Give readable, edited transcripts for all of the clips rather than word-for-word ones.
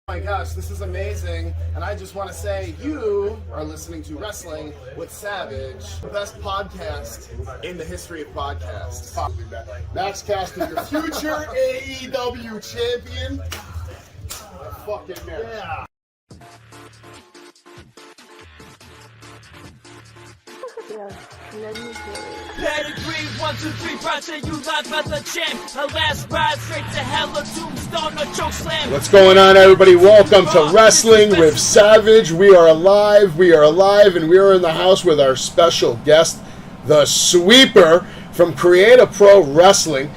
Oh my gosh, this is amazing, and I just want to say you are listening to Wrestling with Savage, the best podcast in the history of podcasts. Max Caster, your future AEW champion. Fucking man. Yeah. Pedigree, 1, 2, 3, project, you live as a champ. A last ride straight to hell, a tombstone, a choke slam. What's going on, everybody? Welcome to Wrestling with Savage. We are alive, and we are in the house with our special guest, the Sweeper from Create a Pro Wrestling.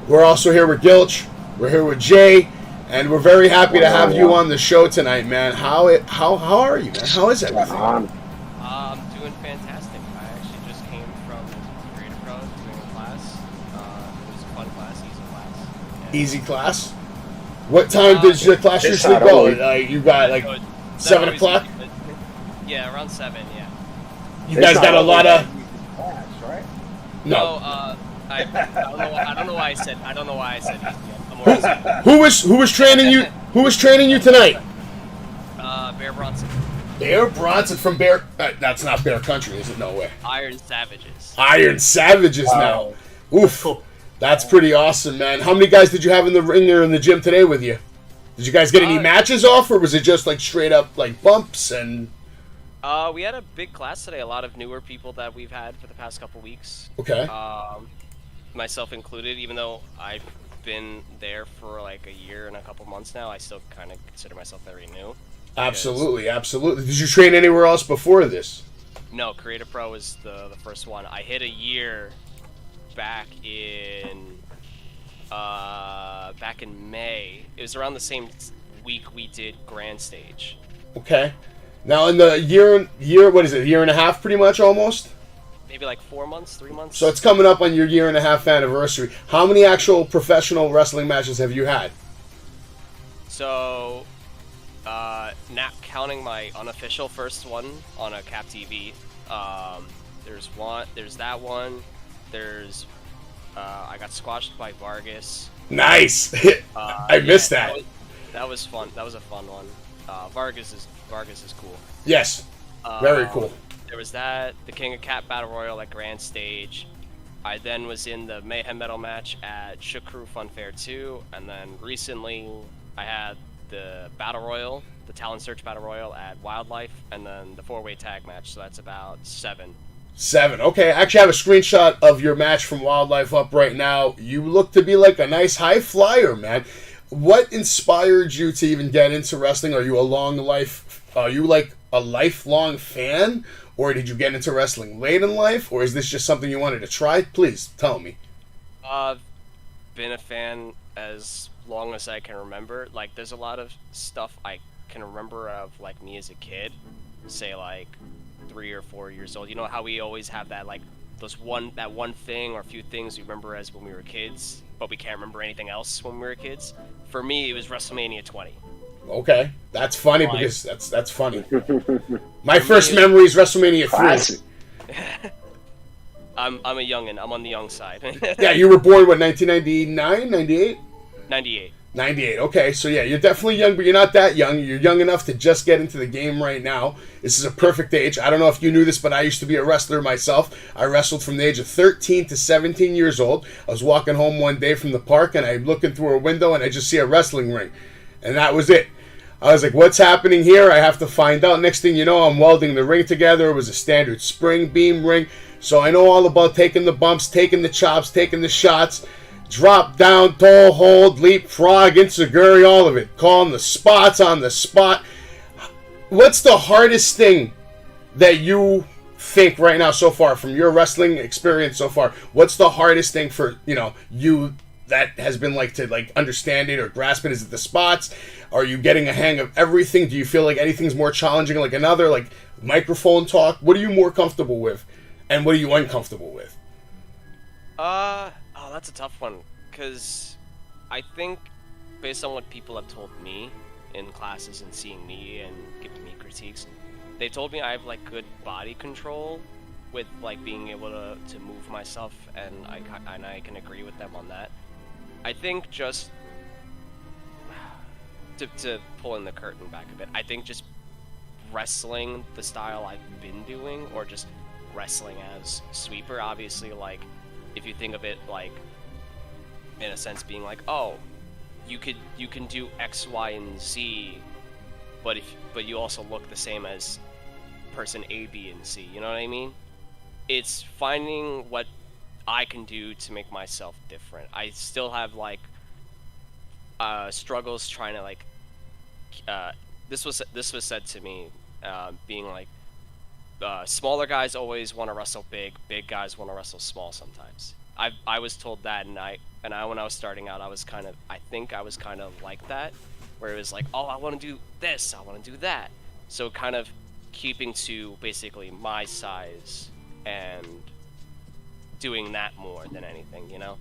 We're also here with Gilch, we're here with Jay, and we're very happy to have you on the show tonight, man. How are you, man? How is everything? I'm doing fantastic. I actually just came from Create a Pro doing a class. It was a fun class, easy class. And Easy class? What time does your class usually go? You got like 7 o'clock? Yeah, around 7, yeah. You guys got a lot of... class, right? No. I don't know why I said easy. I'm more easy. Who was training you? Who was training you tonight? Bear Bronson. Bear Bronson from Bear. That's not Bear Country, is it? No way. Iron Savages. Iron Savages now. Oof. That's pretty awesome, man. How many guys did you have in the ring or in the gym today with you? Did you guys get any matches off, or was it just like straight up like bumps and? We had a big class today. A lot of newer people that we've had for the past couple weeks. Okay. Myself included. Even though I've been there for like a year and a couple months now, I still kind of consider myself very new. Absolutely. Did you train anywhere else before this? No, Create a Pro was the first one. I hit a year back in May. It was around the same week we did Grand Stage. Okay. Now in the year, what is it? Year and a half, pretty much, almost. Maybe like 4 months, 3 months. So it's coming up on your year and a half anniversary. How many actual professional wrestling matches have you had? So, not counting my unofficial first one on a Cap TV. There's that one. I got squashed by Vargas. Nice. I missed that. That was fun. That was a fun one. Vargas is cool. Yes. Very cool. There was that, the King of Cat Battle Royal at Grand Stage. I then was in the Mayhem Metal match at Shook Crew Fun Fair 2, and then recently I had the Battle Royal, the Talent Search Battle Royal at Wildlife, and then the 4-way tag match, so that's about 7. 7. Okay, I actually have a screenshot of your match from Wildlife up right now. You look to be like a nice high flyer, man. What inspired you to even get into wrestling? Are you like a lifelong fan? Or did you get into wrestling late in life? Or is this just something you wanted to try? Please, tell me. I've been a fan as long as I can remember. Like, there's a lot of stuff I can remember of, like, me as a kid. Say, like, 3 or 4 years old. You know how we always have that, like, that one thing or a few things we remember as when we were kids, but we can't remember anything else when we were kids? For me, it was WrestleMania 20. Okay, that's funny because that's funny. My first memory is WrestleMania 3. I'm a youngin'. I'm on the young side. Yeah, you were born, what, 1999, 98? 98. 98, okay, so yeah, you're definitely young, but you're not that young. You're young enough to just get into the game right now. This is a perfect age. I don't know if you knew this, but I used to be a wrestler myself. I wrestled from the age of 13 to 17 years old. I was walking home one day from the park, and I'm looking through a window, and I just see a wrestling ring. And that was it. I was like, what's happening here? I have to find out. Next thing you know, I'm welding the ring together. It was a standard spring beam ring. So I know all about taking the bumps, taking the chops, taking the shots, drop down, toe hold, leapfrog, enziguri, all of it. Calling the spots on the spot. What's the hardest thing that you think right now so far, from your wrestling experience so far? What's the hardest thing for, you that has been like to like understand it or grasp it? Is it the spots? Are you getting a hang of everything? Do you feel like anything's more challenging like another, like microphone talk? What are you more comfortable with, and what are you uncomfortable with? That's a tough one, because I think based on what people have told me in classes and seeing me and giving me critiques, they told me I have like good body control with like being able to move myself, and I can agree with them on that. I think just to pull in the curtain back a bit, I think just wrestling the style I've been doing, or just wrestling as sweeper, obviously, like, if you think of it, like, in a sense being like, oh, you can do X, Y, and Z, but you also look the same as person A, B, and C, you know what I mean? It's finding what I can do to make myself different. I still have, like, struggles trying to, like, this was said to me, being like, smaller guys always want to wrestle big guys want to wrestle small sometimes. I was told that, and I when I was starting out, I think I was kind of like that, where it was like, oh, I want to do this, I want to do that. So kind of keeping to basically my size and doing that more than anything, you know?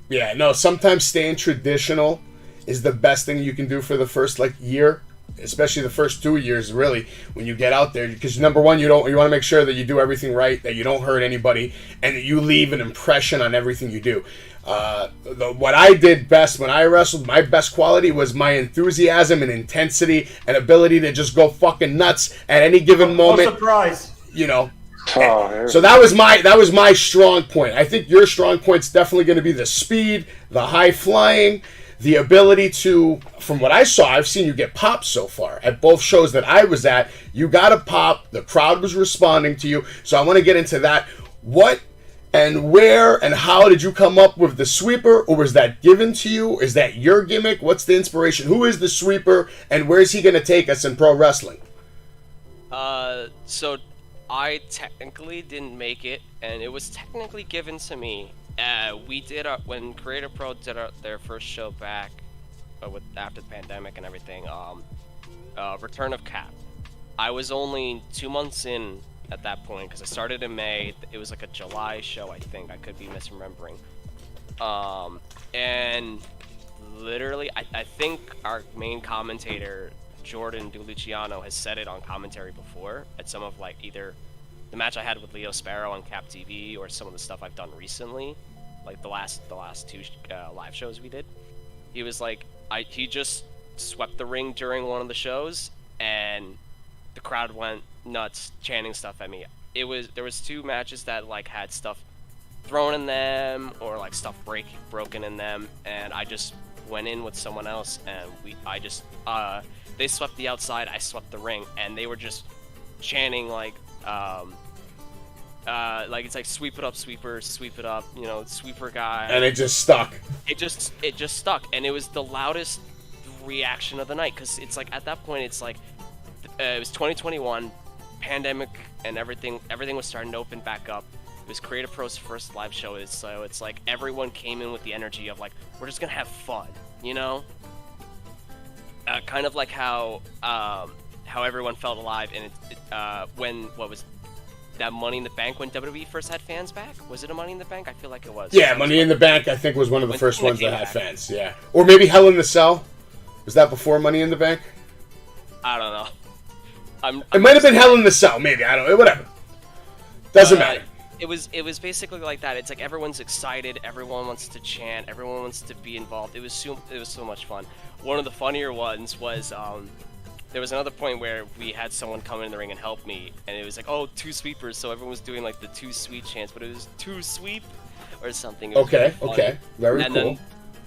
Yeah, no, sometimes staying traditional is the best thing you can do for the first, like, year, especially the first 2 years, really, when you get out there, because number one, you want to make sure that you do everything right, that you don't hurt anybody, and that you leave an impression on everything you do. What I did best when I wrestled, my best quality was my enthusiasm and intensity and ability to just go fucking nuts at any given moment. No surprise. You know. So that was my strong point. I think your strong point's definitely going to be the speed, the high flying, the ability to, from what I saw, I've seen you get popped so far. At both shows that I was at, you got a pop, the crowd was responding to you, so I want to get into that. What and where and how did you come up with the sweeper, or was that given to you? Is that your gimmick? What's the inspiration? Who is the sweeper, and where's he going to take us in pro wrestling? So I technically didn't make it, and it was technically given to me. We did when Creative Pro did their first show back after the pandemic and everything. Return of Cap. I was only 2 months in at that point because I started in May. It was like a July show, I think. I could be misremembering. And literally, I think our main commentator, Jordan DeLuciano, has said it on commentary before at some of, like, either the match I had with Leo Sparrow on Cap TV or some of the stuff I've done recently, like the last two live shows we did. He was like, he just swept the ring during one of the shows, and the crowd went nuts chanting stuff at me. There was 2 matches that, like, had stuff thrown in them or, like, stuff broken in them, and I just went in with someone else, and they swept the outside, I swept the ring, and they were just chanting like it's like sweep it up, sweeper, sweep it up, you know, sweeper guy. And it just stuck. It just stuck, and it was the loudest reaction of the night, because it's like at that point it's like it was 2021, pandemic and everything was starting to open back up. It was Creative Pro's first live show, so it's like everyone came in with the energy of like, we're just gonna have fun, you know? Kind of like how everyone felt alive in when what was that Money in the Bank, when WWE first had fans back? Was it a Money in the Bank? I feel like it was. Yeah, Money in the Bank, I think, was one of the first ones that had fans. Yeah, or maybe Hell in the Cell. Was that before Money in the Bank? I don't know. It might have been Hell in the Cell, maybe. I don't know. Whatever. Doesn't matter. It was basically like that. It's like everyone's excited, everyone wants to chant, everyone wants to be involved. It was so much fun. One of the funnier ones was there was another point where we had someone come in the ring and help me, and it was like, oh, 2 sweepers, so everyone was doing like the 2 sweep chants, but it was 2 sweep or something. Okay, very and cool. Then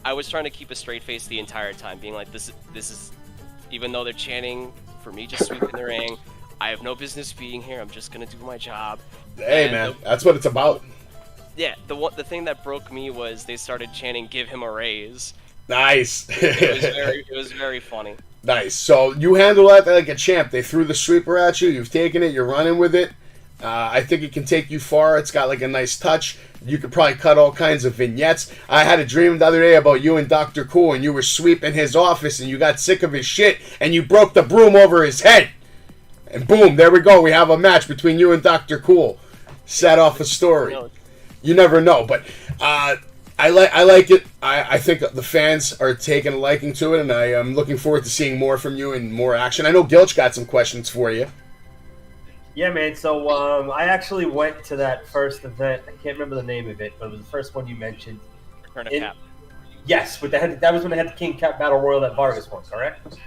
I was trying to keep a straight face the entire time, being like, this is, even though they're chanting for me just sweeping the ring, I have no business being here. I'm just gonna do my job. Hey, man, that's what it's about. Yeah, the thing that broke me was they started chanting, "Give him a raise." Nice. It was very funny. Nice. So you handle that like a champ. They threw the sweeper at you. You've taken it. You're running with it. I think it can take you far. It's got like a nice touch. You could probably cut all kinds of vignettes. I had a dream the other day about you and Dr. Cool, and you were sweeping his office, and you got sick of his shit, and you broke the broom over his head. And boom, there we go. We have a match between you and Dr. Cool. Set off a story. You never know, but I like it. I think the fans are taking a liking to it, and I am looking forward to seeing more from you and more action. I know Gilch got some questions for you. Yeah, man. So I actually went to that first event. I can't remember the name of it, but it was the first one you mentioned. Return of Cap. Yes, that was when they had the King Cap Battle Royal that Vargas won, correct?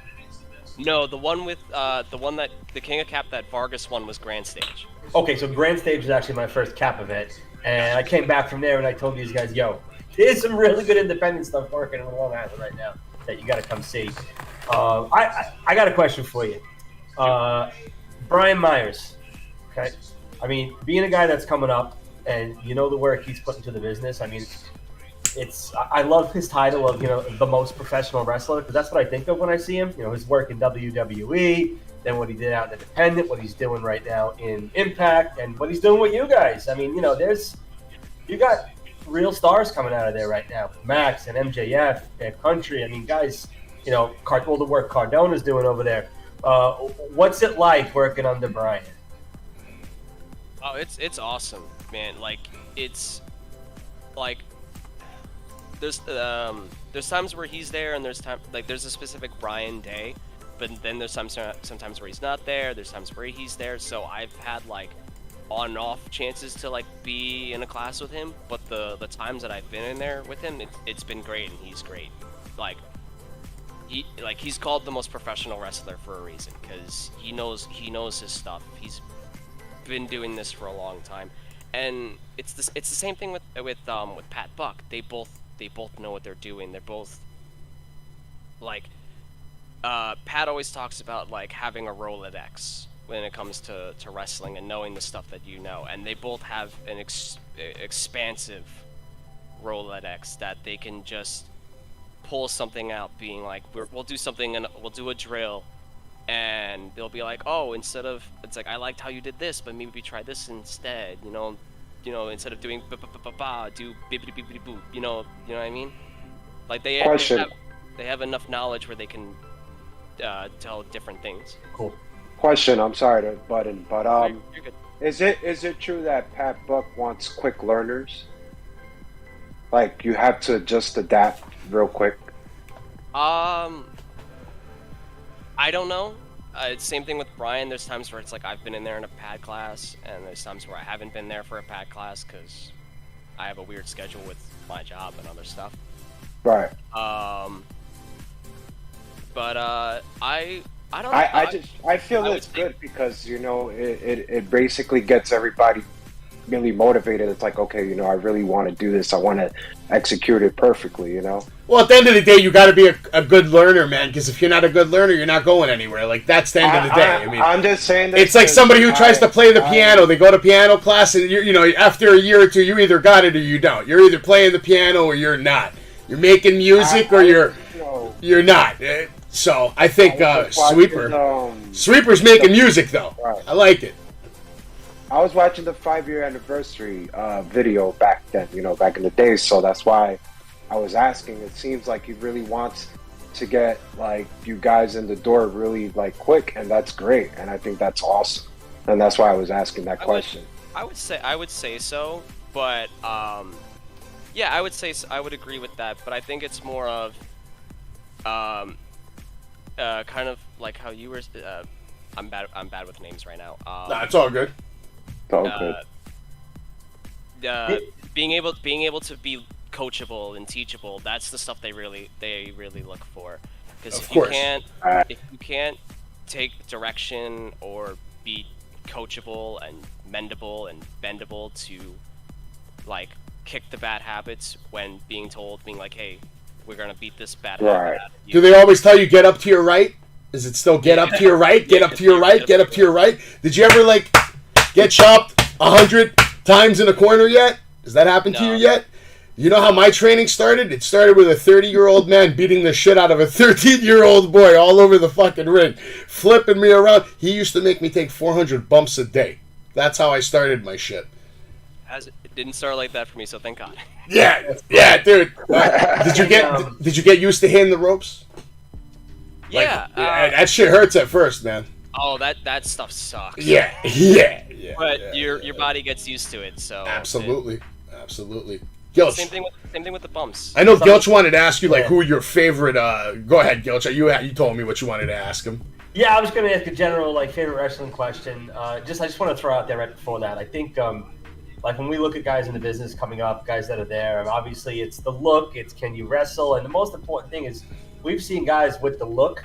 No, the one with the King of Cap that Vargas won was Grand Stage. Okay, so Grand Stage was actually my first cap event, and I came back from there and I told these guys, yo, there's some really good independent stuff working in Long Island right now that you got to come see. I got a question for you. Brian Myers, okay? I mean, being a guy that's coming up and you know the work he's put into the business, I mean, I love his title of, the most professional wrestler, because that's what I think of when I see him. His work in WWE, then what he did out in Independent, what he's doing right now in Impact, and what he's doing with you guys. I mean, you got real stars coming out of there right now. Max and MJF and Country. I mean, guys, all the work Cardona's doing over there. What's it like working under Brian? Oh, it's awesome, man. Like, it's like there's times where he's there, and there's a specific Brian day, but then there's sometimes where he's not there. There's times where he's there. So I've had like on and off chances to like be in a class with him, but the times that I've been in there with him, it's been great, and he's great. He's called the most professional wrestler for a reason, because he knows his stuff. He's been doing this for a long time, and it's the same thing with Pat Buck. They both know what they're doing. They're both like Pat always talks about like having a Rolodex when it comes to wrestling and knowing the stuff that you know, and they both have an expansive Rolodex that they can just pull something out, being like, we'll do something and we'll do a drill, and they'll be like, oh, it's like, I liked how you did this, but maybe try this instead, instead of doing ba-ba-ba-ba-ba, do bibbidi-bibbidi-boo, you know what I mean? Like, they have enough knowledge where they can tell different things. Cool. Question, I'm sorry to butt in, but You're good. is it true that Pat Buck wants quick learners? Like, you have to just adapt real quick? I don't know. It's the same thing with Brian. There's times where it's like I've been in there in a pad class, and there's times where I haven't been there for a pad class because I have a weird schedule with my job and other stuff. Right. But I don't know. I feel it's good because it basically gets everybody really motivated. It's like, okay, I really want to do this. I want to execute it perfectly. Well, at the end of the day, you got to be a good learner, man. Because if you're not a good learner, you're not going anywhere. Like, that's the end of the day. I mean, I'm just saying that it's like somebody who tries to play the piano. They go to piano class, and after a year or two, you either got it or you don't. You're either playing the piano or you're not. You're making music or you're not. So I think Sweeper's making music though. Right. I like it. I was watching the 5-year anniversary video back then, back in the days. So that's why I was asking. It seems like he really wants to get like you guys in the door really like quick, and that's great. And I think that's awesome. And that's why I was asking that question. I would say so, but yeah, I would agree with that. But I think it's more of kind of like how you were. I'm bad with names right now. Nah, it's all good. Being able to be coachable and teachable, that's the stuff they really look for. Because if you can't take direction or be coachable and mendable and bendable to like kick the bad habits when being like, hey, we're gonna beat this bad habit out of you. Do they always tell you get up to your right? Is it still get up to your right? Get up to your right? Get up to your right? Did you ever like get chopped 100 times in a corner yet? Has that happened to you yet? You know how my training started? It started with a 30-year-old man beating the shit out of a 13-year-old boy all over the fucking ring, flipping me around. He used to make me take 400 bumps a day. That's how I started my shit. It didn't start like that for me, so thank God. Yeah, dude. Did you get used to hitting the ropes? Yeah. That shit hurts at first, man. Oh, that stuff sucks. Yeah. But your body gets used to it, so absolutely. Gilch. Same thing with the bumps. I know Gilch wanted to ask you like who your favorite. Go ahead, Gilch. You told me what you wanted to ask him. Yeah, I was going to ask a general like favorite wrestling question. I just want to throw out there right before that. I think like when we look at guys in the business coming up, guys that are there, obviously it's the look, it's can you wrestle, and the most important thing is we've seen guys with the look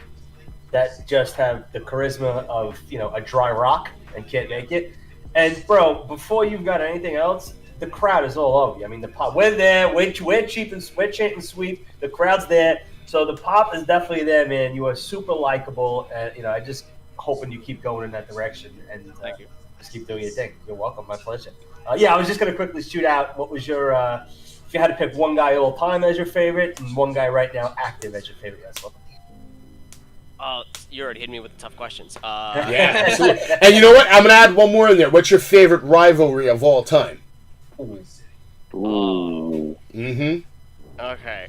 that just have the charisma of, you know, a dry rock and can't make it. And bro, before you've got anything else, the crowd is all over you. I mean, the pop, we're there, we're cheap and we're chanting sweep. The crowd's there, so the pop is definitely there, man. You are super likable, and you know, I just hoping you keep going in that direction. And Thank you. just keep doing your thing. You're welcome, my pleasure. Yeah, I was just gonna quickly shoot out. What was your if you had to pick one guy all time as your favorite and one guy right now active as your favorite wrestler? You already hit me with the tough questions. Yeah, absolutely. And you know what? I'm gonna add one more in there. What's your favorite rivalry of all time? Ooh. Okay.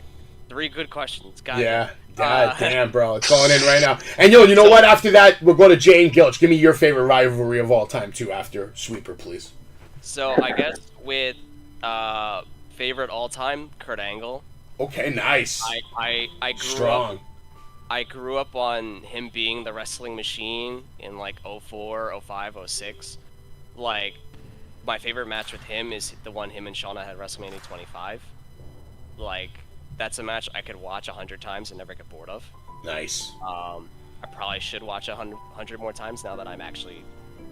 3 good questions. Got Yeah. it. God damn, bro. It's going in right now. And you know what? After that, we'll go to Jay and Gilch. Give me your favorite rivalry of all time, too, after Sweeper, please. So, I guess with favorite all-time, Kurt Angle. Okay, nice. I grew Strong. up... I grew up on him being the wrestling machine in like 04, 05, 06. Like, my favorite match with him is the one him and Shauna had at WrestleMania 25. Like, that's a match I could watch 100 times and never get bored of. Nice. I probably should watch 100 more times now that I'm actually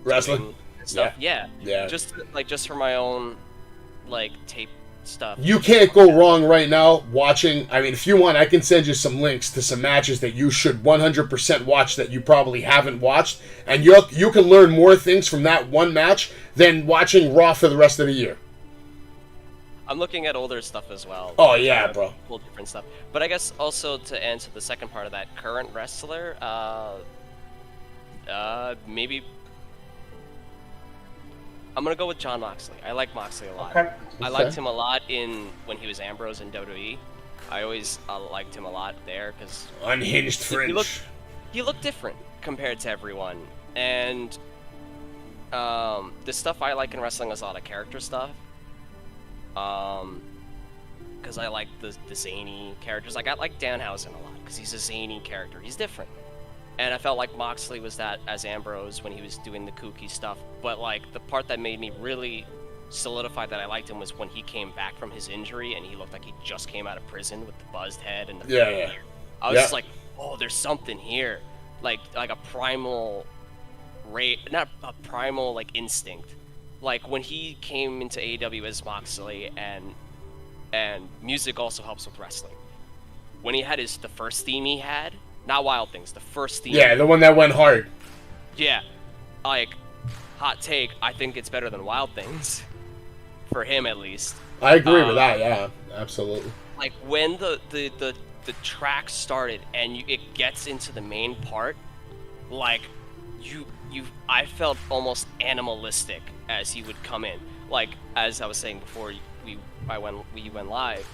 Wrestling? doing stuff. Yeah. Just for my own like tape stuff. You can't go wrong right now watching. I mean, if you want, I can send you some links to some matches that you should 100% watch that you probably haven't watched, and you can learn more things from that one match than watching Raw for the rest of the year. I'm looking at older stuff as well. Oh yeah, bro. Cool different stuff. But I guess also to answer the second part of that, current wrestler, maybe I'm gonna go with Jon Moxley. I like Moxley a lot. Okay. I liked him a lot when he was Ambrose in WWE. I always liked him a lot there because Unhinged Fringe. he looked different compared to everyone. And the stuff I like in wrestling is a lot of character stuff. Because I like the zany characters. Like I like Danhausen a lot because he's a zany character. He's different. And I felt like Moxley was that as Ambrose when he was doing the kooky stuff. But like the part that made me really solidify that I liked him was when he came back from his injury and he looked like he just came out of prison with the buzzed head and the Yeah. I was just like, oh, there's something here, like a primal not a primal like instinct. Like when he came into AEW as Moxley, and music also helps with wrestling. When he had the first theme he had, not Wild Things, the first theme. Yeah, the one that went hard. Yeah, like hot take. I think it's better than Wild Things, for him at least. I agree with that. Yeah, absolutely. Like when the track started and it gets into the main part, like I felt almost animalistic as he would come in. Like as I was saying before we went live,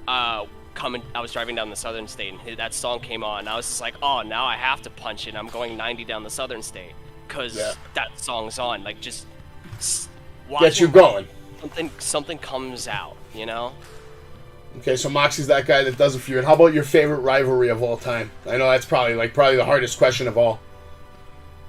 I was driving down the Southern State and that song came on and I was just like, oh, now I have to punch it. I'm going 90 down the Southern State because that song's on. Like just get you going. Something comes out, you know. Okay, so Moxie's that guy that does it for you. And how about your favorite rivalry of all time? I know that's probably the hardest question of all.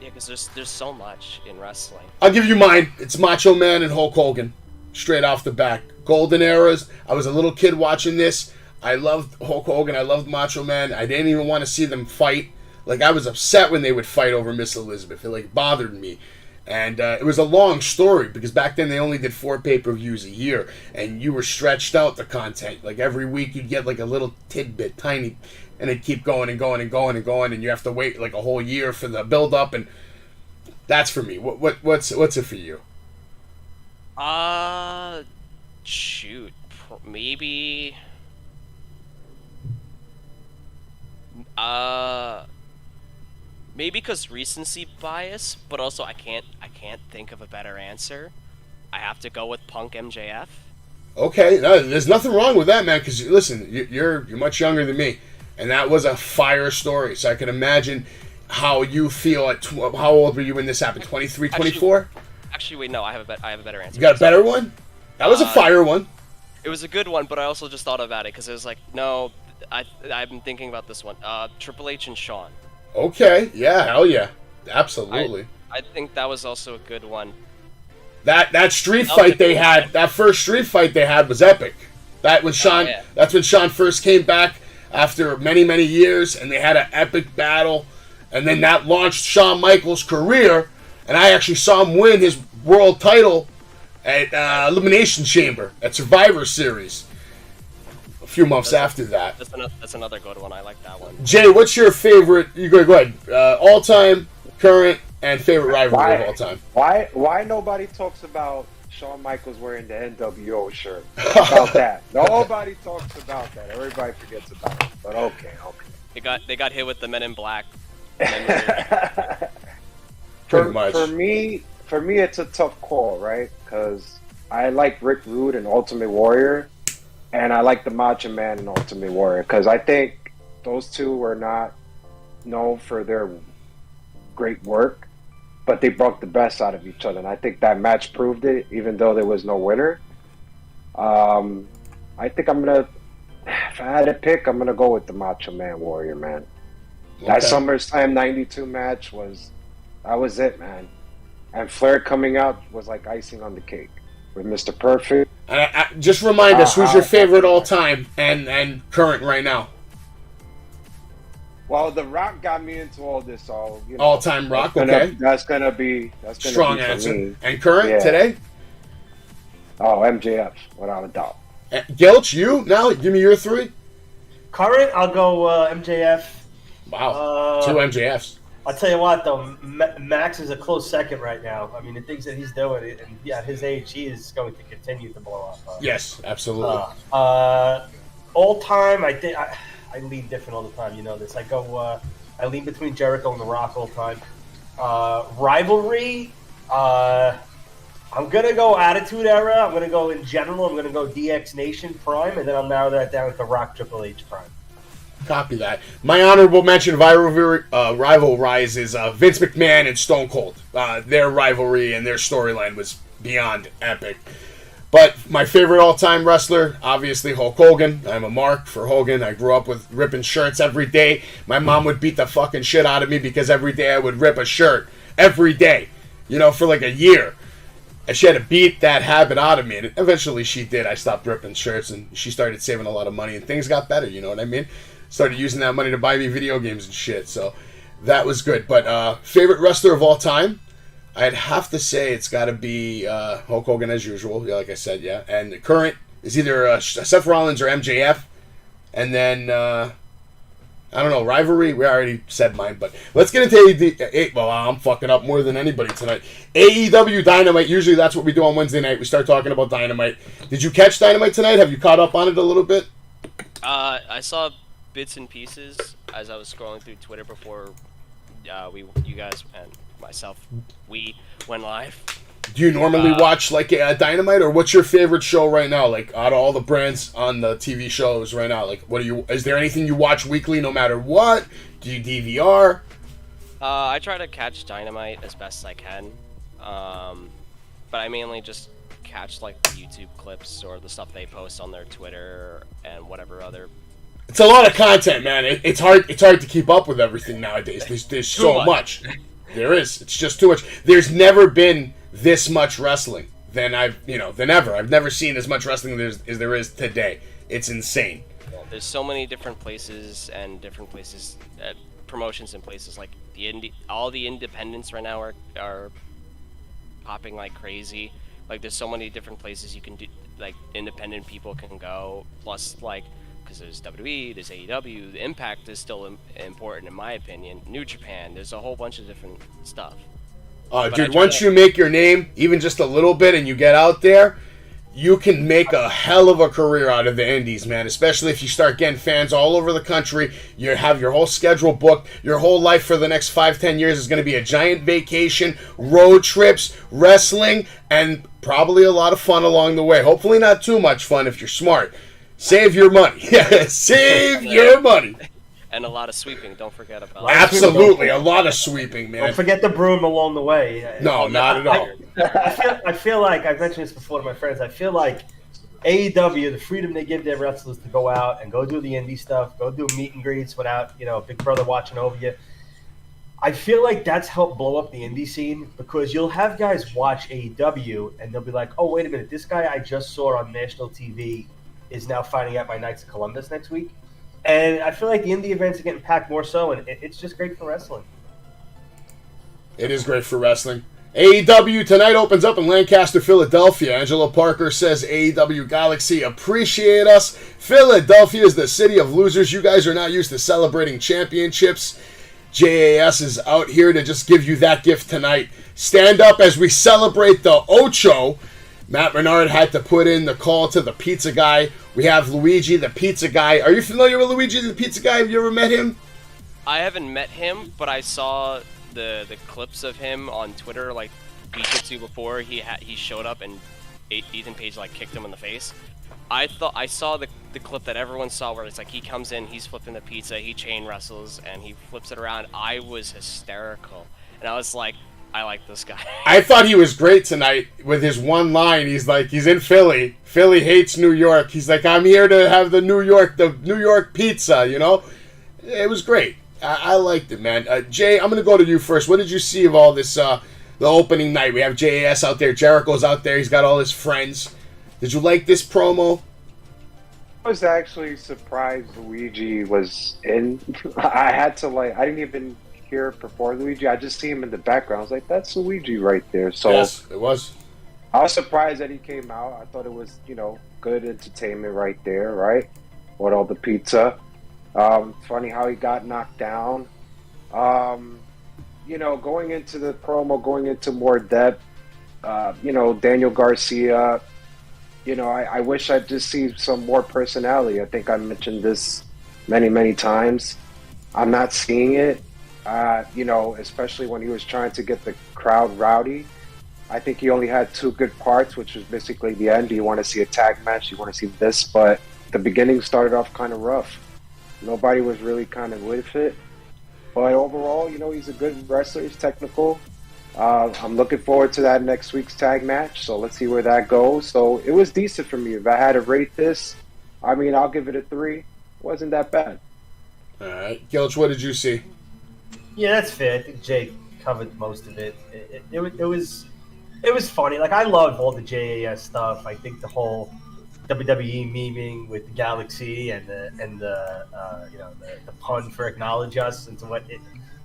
Yeah, because there's so much in wrestling. I'll give you mine. It's Macho Man and Hulk Hogan, straight off the back. Golden eras. I was a little kid watching this. I loved Hulk Hogan. I loved Macho Man. I didn't even want to see them fight. Like, I was upset when they would fight over Miss Elizabeth. It, bothered me. And it was a long story, because back then they only did 4 pay-per-views a year, and you were stretched out the content. Like, every week you'd get, like, a little tidbit, tiny, and it'd keep going and going and going and going, and you have to wait, like, a whole year for the build-up, and that's for me. What's it for you? Shoot. Maybe... Maybe because recency bias, but also I can't think of a better answer. I have to go with Punk MJF. Okay, there's nothing wrong with that, man. Because listen, you're much younger than me, and that was a fire story. So I can imagine how you feel at how old were you when this happened? 23, 24? Actually, wait, no, I have a better answer. You got a better one? That was a fire one. It was a good one, but I also just thought about it because it was like, no, I've been thinking about this one. Triple H and Shawn. Okay, yeah, hell yeah. Absolutely. I think that was also a good one. That street fight they had, that first street fight they had was epic. That's when Shawn first came back after many, many years, and they had an epic battle. And then that launched Shawn Michaels' career, and I actually saw him win his world title at Elimination Chamber at Survivor Series a few months after that. That's another good one. I like that one. Jay, what's your favorite? You go ahead. All-time, current, and favorite rivalry of all time. Why nobody talks about Shawn Michaels wearing the NWO shirt? About that. Nobody talks about that. Everybody forgets about it. But okay. They got hit with the Men in Black. Pretty much. For me, it's a tough call, right? Because I like Rick Rude and Ultimate Warrior, and I like the Macho Man and Ultimate Warrior, because I think those two were not known for their great work, but they brought the best out of each other, and I think that match proved it, even though there was no winner. I think if I had to pick, I'm gonna go with the Macho Man Warrior, man. Okay. That SummerSlam '92 match was it, man. And Flair coming out was like icing on the cake with Mr. Perfect. Just remind us, who's your favorite all-time and current right now? Well, The Rock got me into all this, so all-time Rock. That's gonna be strong be answer. Me. And current today? Oh, MJF, without a doubt. Gilch, you now? Give me your three. Current, I'll go MJF. Wow, two MJFs. I'll tell you what, though, Max is a close second right now. I mean, the things that he's doing, and at his age, he is going to continue to blow up. Yes, absolutely. All time, I think I lean different all the time. You know this. I lean between Jericho and The Rock all the time. Rivalry, I'm gonna go Attitude Era. I'm gonna go in general. I'm gonna go DX Nation Prime, and then I'll narrow that down to Rock Triple H Prime. Copy that. My honorable mention rival rise is Vince McMahon and Stone Cold. Their rivalry and their storyline was beyond epic. But my favorite all-time wrestler, obviously Hulk Hogan. I'm a mark for Hogan. I grew up with ripping shirts every day. My mom would beat the fucking shit out of me because every day I would rip a shirt. Every day. For like a year. And she had to beat that habit out of me. And eventually she did. I stopped ripping shirts and she started saving a lot of money and things got better, you know what I mean? Started using that money to buy me video games and shit. So that was good. But favorite wrestler of all time? I'd have to say it's got to be Hulk Hogan as usual, like I said, yeah. And the current is either Seth Rollins or MJF. And then, I don't know, rivalry, we already said mine. But let's get into AEW. Well, I'm fucking up more than anybody tonight. AEW Dynamite, usually that's what we do on Wednesday night. We start talking about Dynamite. Did you catch Dynamite tonight? Have you caught up on it a little bit? I saw bits and pieces as I was scrolling through Twitter before you guys and myself, we went live. Do you normally watch like Dynamite, or what's your favorite show right now? Like out of all the brands on the TV shows right now, like is there anything you watch weekly no matter what? Do you DVR? I try to catch Dynamite as best as I can, but I mainly just catch like the YouTube clips or the stuff they post on their Twitter and whatever other. It's a lot of content, man. It's hard to keep up with everything nowadays. There's so much. There is. It's just too much. There's never been this much wrestling than ever. I've never seen as much wrestling as there is today. It's insane. There's so many different places promotions and places like all the independents right now are popping like crazy. Like there's so many different places you can do, like independent people can go. Plus like, because there's WWE, there's AEW, the Impact is still important in my opinion. New Japan, there's a whole bunch of different stuff. Dude, once you make your name, even just a little bit, and you get out there, you can make a hell of a career out of the indies, man. Especially if you start getting fans all over the country. You have your whole schedule booked. Your whole life for the next 5-10 years is going to be a giant vacation, road trips, wrestling, and probably a lot of fun along the way. Hopefully not too much fun if you're smart. Save your money. Save your money. And a lot of sweeping. Don't forget about it. Absolutely. A lot of sweeping, man. Don't forget the broom along the way. No, not at all. I feel like, I've mentioned this before to my friends, I feel like AEW, the freedom they give their wrestlers to go out and go do the indie stuff, go do meet and greets without, Big Brother watching over you. I feel like that's helped blow up the indie scene because you'll have guys watch AEW and they'll be like, oh, wait a minute, this guy I just saw on national TV is now fighting at my Knights of Columbus next week. And I feel like the indie events are getting packed more so, and it's just great for wrestling. It is great for wrestling. AEW tonight opens up in Lancaster, Philadelphia. Angela Parker says, AEW Galaxy, appreciate us. Philadelphia is the city of losers. You guys are not used to celebrating championships. JAS is out here to just give you that gift tonight. Stand up as we celebrate the Ocho. Matt Menard had to put in the call to the pizza guy. We have Luigi the pizza guy. Are you familiar with Luigi the pizza guy? Have you ever met him? I haven't met him, but I saw the clips of him on Twitter like a week or two before he showed up and Ethan Page like kicked him in the face. I saw the clip that everyone saw where it's like he comes in, he's flipping the pizza, he chain wrestles, and he flips it around. I was hysterical, and I was like, I like this guy. I thought he was great tonight with his one line. He's like, he's in Philly. Philly hates New York. He's like, I'm here to have the New York pizza, you know? It was great. I liked it, man. Jay, I'm going to go to you first. What did you see of all this, the opening night? We have JAS out there. Jericho's out there. He's got all his friends. Did you like this promo? I was actually surprised Luigi was in. I had to, I didn't even hear before Luigi. I just see him in the background. I was like, that's Luigi right there. So yes, it was. I was surprised that he came out. I thought it was, good entertainment right there, right? With all the pizza. Funny how he got knocked down. Going into the promo, going into more depth, Daniel Garcia, I wish I'd just see some more personality. I think I mentioned this many, many times. I'm not seeing it, especially when he was trying to get the crowd rowdy. I think he only had two good parts, which was basically the end. Do you want to see a tag match? Do you want to see this? But the beginning started off kind of rough. Nobody was really kind of with it. But overall, he's a good wrestler. He's technical. I'm looking forward to that next week's tag match. So let's see where that goes. So it was decent for me. If I had to rate this, I'll give it a 3. It wasn't that bad. All right. Gilch, what did you see? Yeah, that's fair. I think Jay covered most of it. It was funny. Like, I love all the JAS stuff. I think the whole WWE memeing with the Galaxy and the pun for acknowledge us and what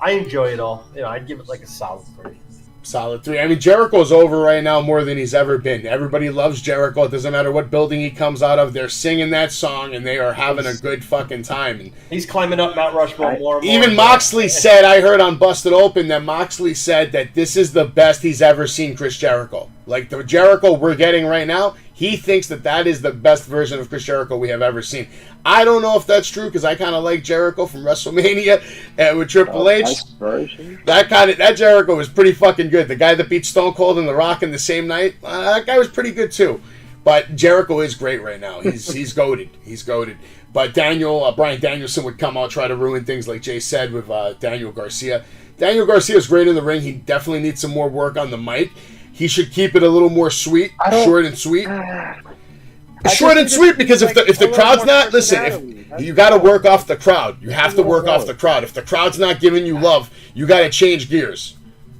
I enjoy it all. I'd give it like a solid 3. Solid 3. Jericho's over right now more than he's ever been. Everybody loves Jericho. It doesn't matter what building he comes out of. They're singing that song, and they are having a good fucking time. And he's climbing up Mount Rushmore more and more. Even Moxley said, I heard on Busted Open, that Moxley said that this is the best he's ever seen Chris Jericho. Like, the Jericho we're getting right now, he thinks that is the best version of Chris Jericho we have ever seen. I don't know if that's true, because I kind of like Jericho from WrestleMania with Triple H. That Jericho was pretty fucking good. The guy that beat Stone Cold and The Rock in the same night, that guy was pretty good too. But Jericho is great right now. He's goated. He's goated. But Bryan Danielson would come out, try to ruin things like Jay said with Daniel Garcia. Daniel Garcia is great in the ring. He definitely needs some more work on the mic. He should keep it a little more sweet, short and sweet. Short and sweet, because if the crowd's not, listen, you got to work off the crowd. You have to work off the crowd. If the crowd's not giving you love, you got to change gears.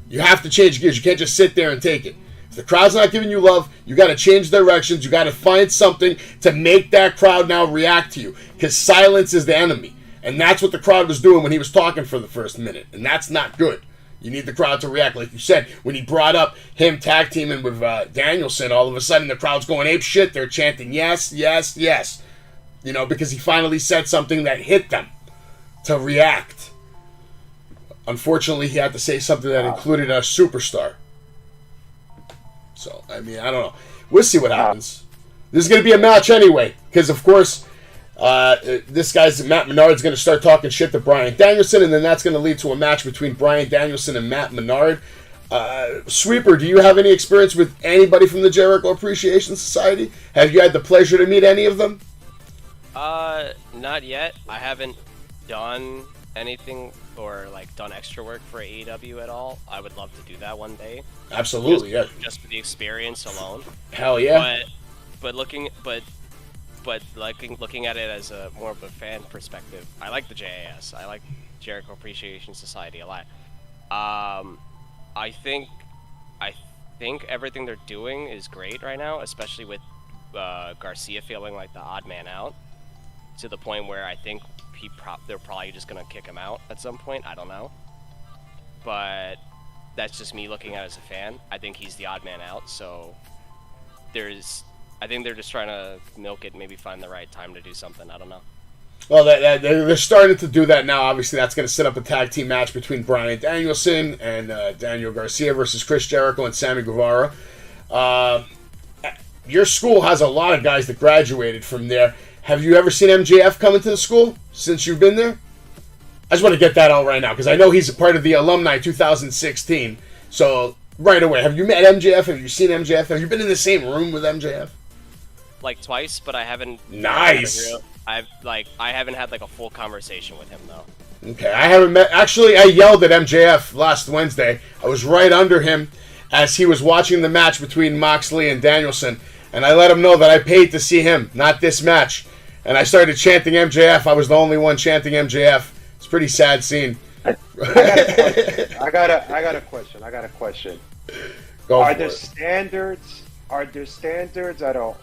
You have to change gears. You can't just sit there and take it. If the crowd's not giving you love, you got to change directions. You got to find something to make that crowd now react to you, because silence is the enemy. And that's what the crowd was doing when he was talking for the first minute, and that's not good. You need the crowd to react. Like you said, when he brought up him tag teaming with Danielson, all of a sudden the crowd's going ape shit. They're chanting, yes, yes, yes. Because he finally said something that hit them to react. Unfortunately, he had to say something that included a superstar. So, I don't know. We'll see what happens. This is going to be a match anyway, because, of course, Matt Menard's going to start talking shit to Bryan Danielson, and then that's going to lead to a match between Bryan Danielson and Matt Menard. Sweeper, do you have any experience with anybody from the Jericho Appreciation Society? Have you had the pleasure to meet any of them? Not yet. I haven't done anything or done extra work for AEW at all. I would love to do that one day. Absolutely, just for the experience alone. Hell yeah. But looking at it as a more of a fan perspective, I like the JAS. I like Jericho Appreciation Society a lot. I think everything they're doing is great right now, especially with Garcia feeling like the odd man out, to the point where I think they're probably just gonna kick him out at some point. I don't know, but that's just me looking at it as a fan. I think he's the odd man out. So I think they're just trying to milk it, maybe find the right time to do something. I don't know. Well, they're starting to do that now. Obviously, that's going to set up a tag team match between Bryan Danielson and Daniel Garcia versus Chris Jericho and Sammy Guevara. Your school has a lot of guys that graduated from there. Have you ever seen MJF come into the school since you've been there? I just want to get that out right now because I know he's a part of the alumni 2016. So right away, have you met MJF? Have you seen MJF? Have you been in the same room with MJF? Like twice, but I haven't. Nice. I haven't had like a full conversation with him though. Okay, I haven't met. Actually, I yelled at MJF last Wednesday. I was right under him as he was watching the match between Moxley and Danielson, and I let him know that I paid to see him, not this match. And I started chanting MJF. I was the only one chanting MJF. It's a pretty sad scene. I got a question. Are there standards at a,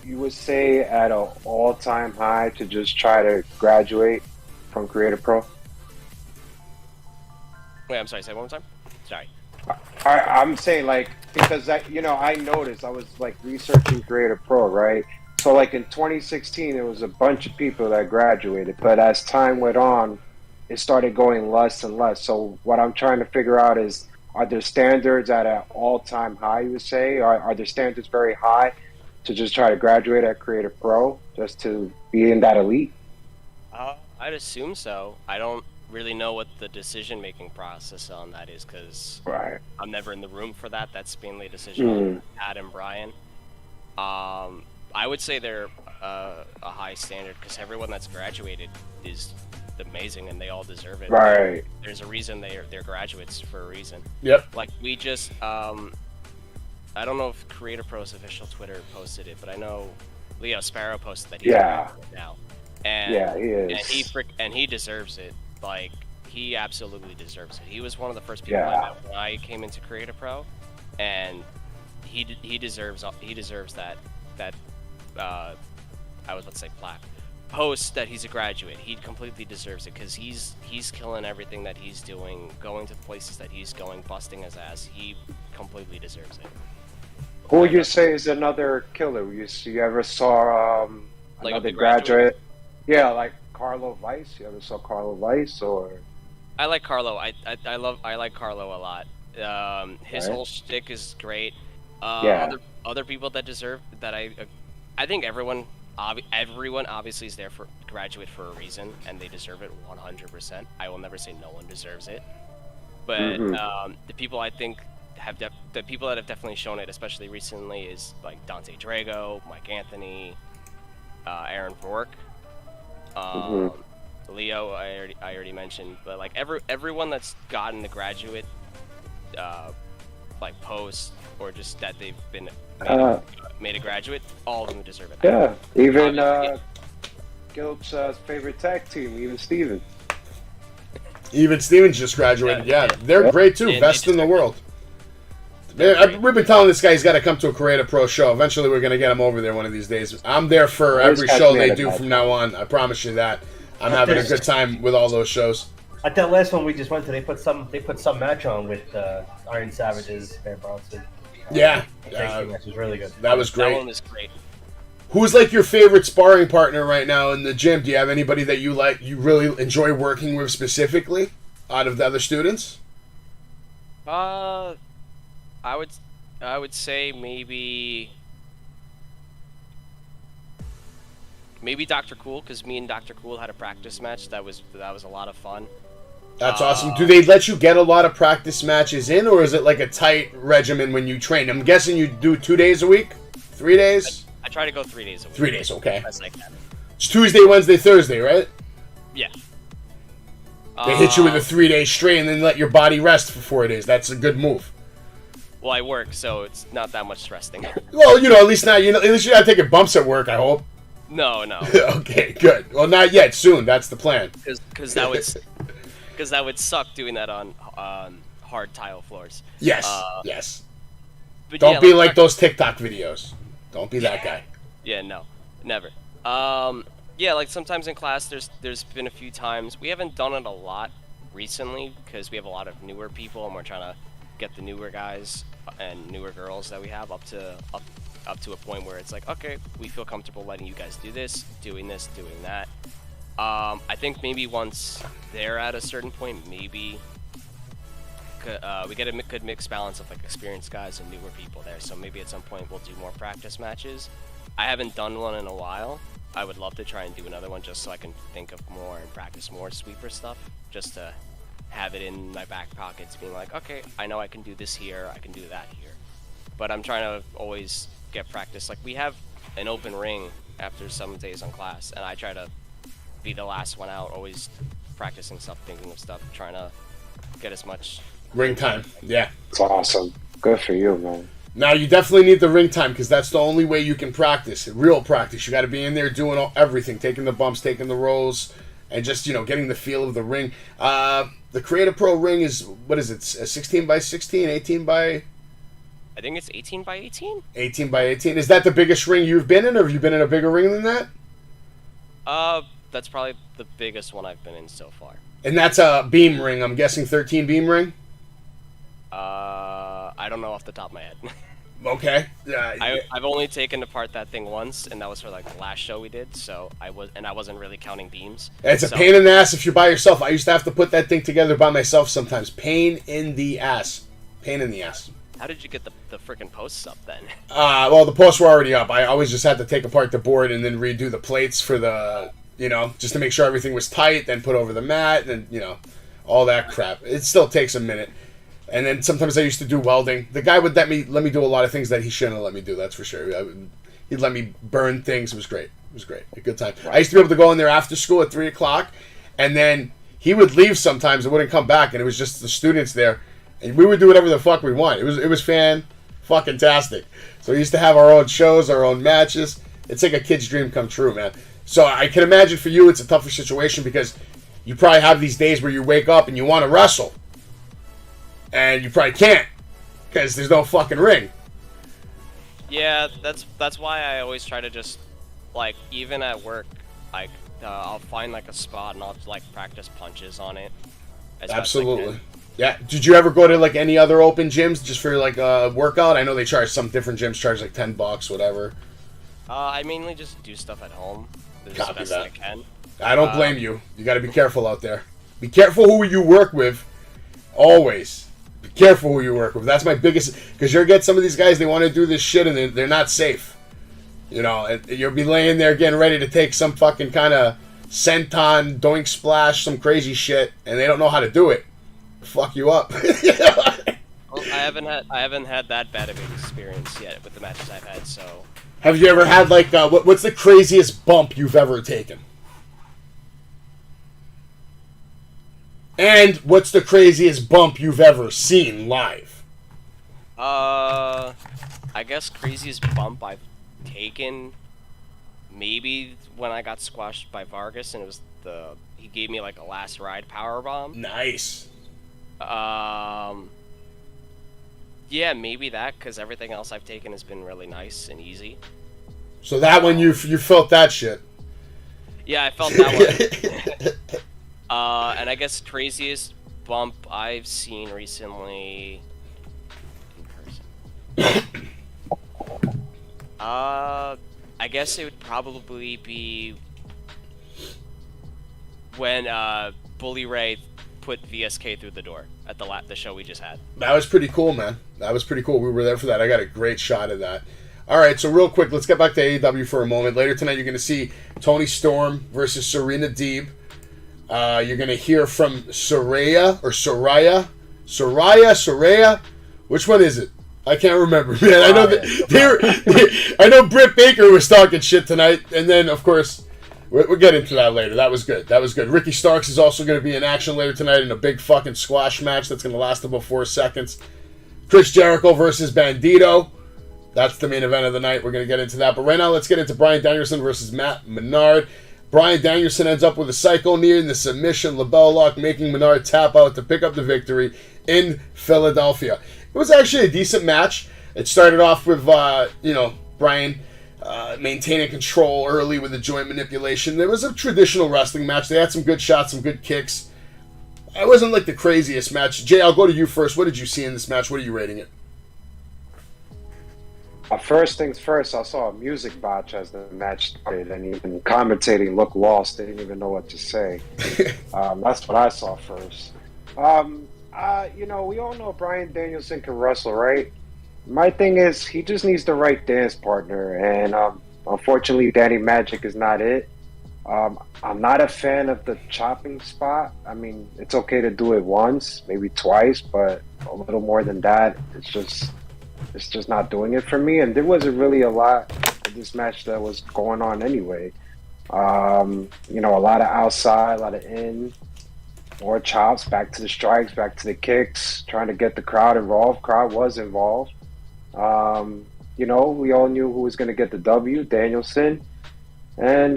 you would say, at an all-time high to just try to graduate from Creative Pro? Wait, I'm sorry. Say it one more time. Sorry. I'm saying, like, because I noticed, I was like researching Creative Pro, right? So like in 2016, there was a bunch of people that graduated, but as time went on, it started going less and less. So what I'm trying to figure out is, are there standards at an all-time high, you would say? Are there standards very high to just try to graduate at Creative Pro, just to be in that elite? I'd assume so. I don't really know what the decision-making process on that is because I'm never in the room for that. That's mainly a decision on Pat and Brian. I would say they're a high standard because everyone that's graduated is amazing and they all deserve it. Right. There's a reason they're graduates for a reason. Yep. Like we just I don't know if Creative Pro's official Twitter posted it, but I know Leo Sparrow posted that he's graduated now. And yeah, he is. And he deserves it. Like he absolutely deserves it. He was one of the first people I met when I came into Creative Pro, and he deserves that I was about to say plaque. Post that he's a graduate. He completely deserves it because he's killing everything that he's doing, going to the places that he's going, busting his ass. He completely deserves it. Who would you say is another killer? You ever saw another graduate? Yeah, like Carlo Weiss. You ever saw Carlo Weiss or? I like Carlo. I like Carlo a lot. His whole shtick is great. Other people that deserve that I think everyone obviously is there for graduate for a reason, and they deserve it 100%. I will never say no one deserves it, but the people I think the people that have definitely shown it, especially recently, is like Dante Drago, Mike Anthony, Aaron Rourke, Leo. I already mentioned, but like everyone that's gotten the graduate like post or just that they've been made a graduate, all of them deserve it. Yeah, even Gilp's favorite tag team, even Steven. Even Steven's just graduated. Yeah, they're great too. Best in the world. We've been telling this guy he's got to come to a Creative Pro show. Eventually, we're going to get him over there one of these days. I'm there for every show they do from now on. I promise you that. I'm having a good time with all those shows. At that last one we just went to, they put some match on with Iron Savages, Van Bronson. Yeah, match was really good. That was great. That one was great. Who's like your favorite sparring partner right now in the gym? Do you have anybody that you really enjoy working with specifically, out of the other students? I would say maybe Dr. Cool, because me and Dr. Cool had a practice match that was a lot of fun. That's awesome. Do they let you get a lot of practice matches in, or is it like a tight regimen when you train? I'm guessing you do 2 days a week? 3 days? I try to go 3 days a week. 3 days, okay. Best I can. It's Tuesday, Wednesday, Thursday, right? Yeah. They hit you with a 3 day straight and then let your body rest for 4 days. That's a good move. Well, I work, so it's not that much resting. Well, at least now, at least you're not taking bumps at work, I hope. No. Okay, good. Well, not yet. Soon. That's the plan. Because that would suck doing that on hard tile floors. Yes. Yes. Don't be like those TikTok videos. Don't be that guy. Yeah, no, never. Yeah, like sometimes in class, there's been a few times we haven't done it a lot recently because we have a lot of newer people and we're trying to get the newer guys and newer girls that we have up to a point where it's like, okay, we feel comfortable letting you guys do this, doing that. I think maybe once they're at a certain point, maybe we get a good mixed balance of like experienced guys and newer people there. So maybe at some point we'll do more practice matches. I haven't done one in a while. I would love to try and do another one just so I can think of more and practice more sweeper stuff, just to have it in my back pockets, being like, okay, I know I can do this here, I can do that here. But I'm trying to always get practice. Like, we have an open ring after some days on class, and I try to be the last one out, always practicing stuff, thinking of stuff, trying to get as much ring time. Yeah, It's awesome. Good for you, man. now you definitely need the ring time because that's the only way you can practice. Real practice. You got to be in there doing everything, taking the bumps, taking the rolls, and just getting the feel of the ring. The Creative Pro ring is, what is it? 16 by 16, 18 by. I think it's 18 by 18. 18 by 18. Is that the biggest ring you've been in, or have you been in a bigger ring than that? That's probably the biggest one I've been in so far. And that's a beam ring. I'm guessing 13 beam ring. I don't know off the top of my head. Okay. I've only taken apart that thing once, and that was for like the last show we did. So I wasn't really counting beams. It's a pain in the ass if you're by yourself. I used to have to put that thing together by myself sometimes. Pain in the ass. Pain in the ass. How did you get the freaking posts up then? Well, the posts were already up. I always just had to take apart the board and then redo the plates for the, just to make sure everything was tight, then put over the mat, and, all that crap. It still takes a minute. And then sometimes I used to do welding. The guy would let me do a lot of things that he shouldn't have let me do, that's for sure. He'd let me burn things. It was great. It was great. A good time. I used to be able to go in there after school at 3 o'clock, and then he would leave sometimes and wouldn't come back, and it was just the students there. And we would do whatever the fuck we want. It was fan-fucking-tastic. So we used to have our own shows, our own matches. It's like a kid's dream come true, man. So I can imagine for you it's a tougher situation because you probably have these days where you wake up and you want to wrestle. And you probably can't because there's no fucking ring. Yeah, that's why I always try to just, like, even at work, like, I'll find, like, a spot and I'll, like, practice punches on it. Absolutely. Yeah. Did you ever go to, like, any other open gyms just for, like, a workout? I know they charge, some different gyms charge, like, $10, whatever. I mainly just do stuff at home. As Copy best that. I can. I don't blame you. You got to be careful out there. Be careful who you work with. Always. Be careful who you work with. That's my biggest... Because you'll get some of these guys, they want to do this shit and they're not safe. You'll be laying there getting ready to take some fucking kind of senton, doink splash, some crazy shit, and they don't know how to do it. Fuck you up. Well, I haven't had that bad of an experience yet with the matches I've had, so... Have you ever had, like, what's the craziest bump you've ever taken? And what's the craziest bump you've ever seen live? I guess craziest bump I've taken, maybe when I got squashed by Vargas, and it was he gave me like a last ride powerbomb. Nice. Yeah, maybe that, because everything else I've taken has been really nice and easy. So that one, you felt that shit. Yeah, I felt that one. And I guess craziest bump I've seen recently in person. I guess it would probably be when Bully Ray put VSK through the door at the show we just had. That was pretty cool, man. That was pretty cool. We were there for that. I got a great shot of that. All right, so real quick, let's get back to AEW for a moment. Later tonight, you're going to see Toni Storm versus Serena Deeb. You're going to hear from Soraya. Which one is it? I can't remember, man. I know that I know Britt Baker was talking shit tonight, and then of course we'll get into that later. That was good. Ricky Starks is also going to be in action later tonight in a big fucking squash match that's going to last about 4 seconds. Chris Jericho versus Bandito. That's the main event of the night. We're going to get into that, but right now let's get into Bryan Danielson versus Matt Menard. Bryan Danielson ends up with a psycho knee in the submission label lock, making Menard tap out to pick up the victory in Philadelphia. It was actually a decent match. It started off with, Bryan maintaining control early with the joint manipulation. It was a traditional wrestling match. They had some good shots, some good kicks. it wasn't like the craziest match. Jay, I'll go to you first. What did you see in this match? What are you rating it? First things first, I saw a music botch as the match started, and even commentating looked lost. They didn't even know what to say. That's what I saw first. We all know Bryan Danielson can wrestle, right? My thing is, he just needs the right dance partner, and unfortunately, Danny Magic is not it. I'm not a fan of the chopping spot. I mean, it's okay to do it once, maybe twice, but a little more than that, it's just not doing it for me. And there wasn't really a lot of this match that was going on anyway. A lot of outside, a lot of in, more chops, back to the strikes, back to the kicks, trying to get the crowd involved. Crowd was involved. We all knew who was going to get the W, Danielson. And,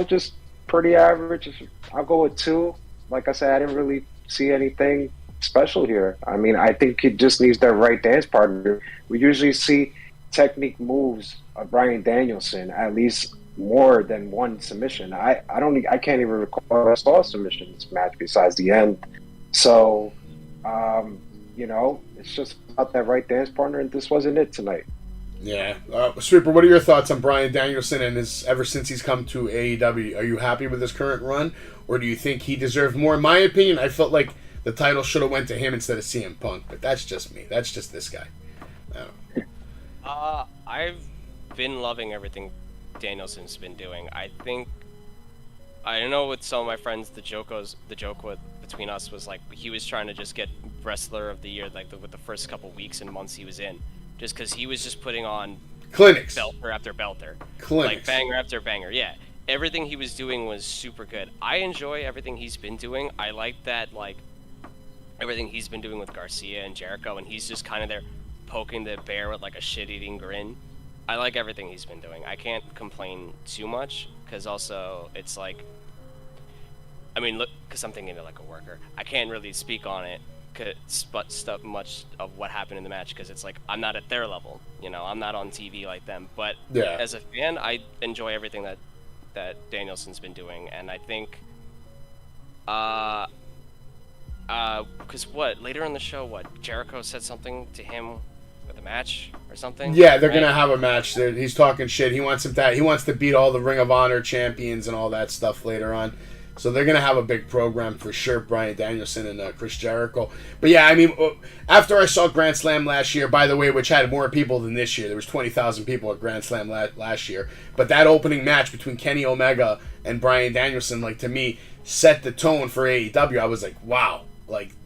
just pretty average. I'll go with 2. Like I said, I didn't really see anything special here. I mean, I think he just needs that right dance partner. We usually see technique moves of Bryan Danielson, at least more than one submission. I can't even recall I saw a submission in this match besides the end. So, it's just about that right dance partner, and this wasn't it tonight. Yeah. Sweeper, what are your thoughts on Bryan Danielson and ever since he's come to AEW? Are you happy with his current run, or do you think he deserved more? In my opinion, I felt like the title should have went to him instead of CM Punk, but that's just me. That's just this guy. I've been loving everything Danielson's been doing. I know with some of my friends, the joke between us was like he was trying to just get Wrestler of the Year with the first couple weeks and months he was in. Just because he was just putting on clinics, belter after belter, clinics, like banger after banger. Yeah, everything he was doing was super good. I enjoy everything he's been doing. I like that, everything he's been doing with Garcia and Jericho, and he's just kind of there poking the bear with like a shit-eating grin. I like everything he's been doing. I can't complain too much because also it's like, I mean, look, because I'm thinking of like a worker. I can't really speak on it. Stuff much of what happened in the match because it's like I'm not at their level, I'm not on TV like them. But yeah, as a fan, I enjoy everything that Danielson's been doing, and I think, because later in the show, Jericho said something to him with a match or something. Yeah, they're gonna have a match. He's talking shit. He wants to beat all the Ring of Honor champions and all that stuff later on. So they're going to have a big program for sure, Bryan Danielson and Chris Jericho. But yeah, I mean, after I saw Grand Slam last year, by the way, which had more people than this year. There was 20,000 people at Grand Slam last year. But that opening match between Kenny Omega and Bryan Danielson, to me, set the tone for AEW. I was like, wow.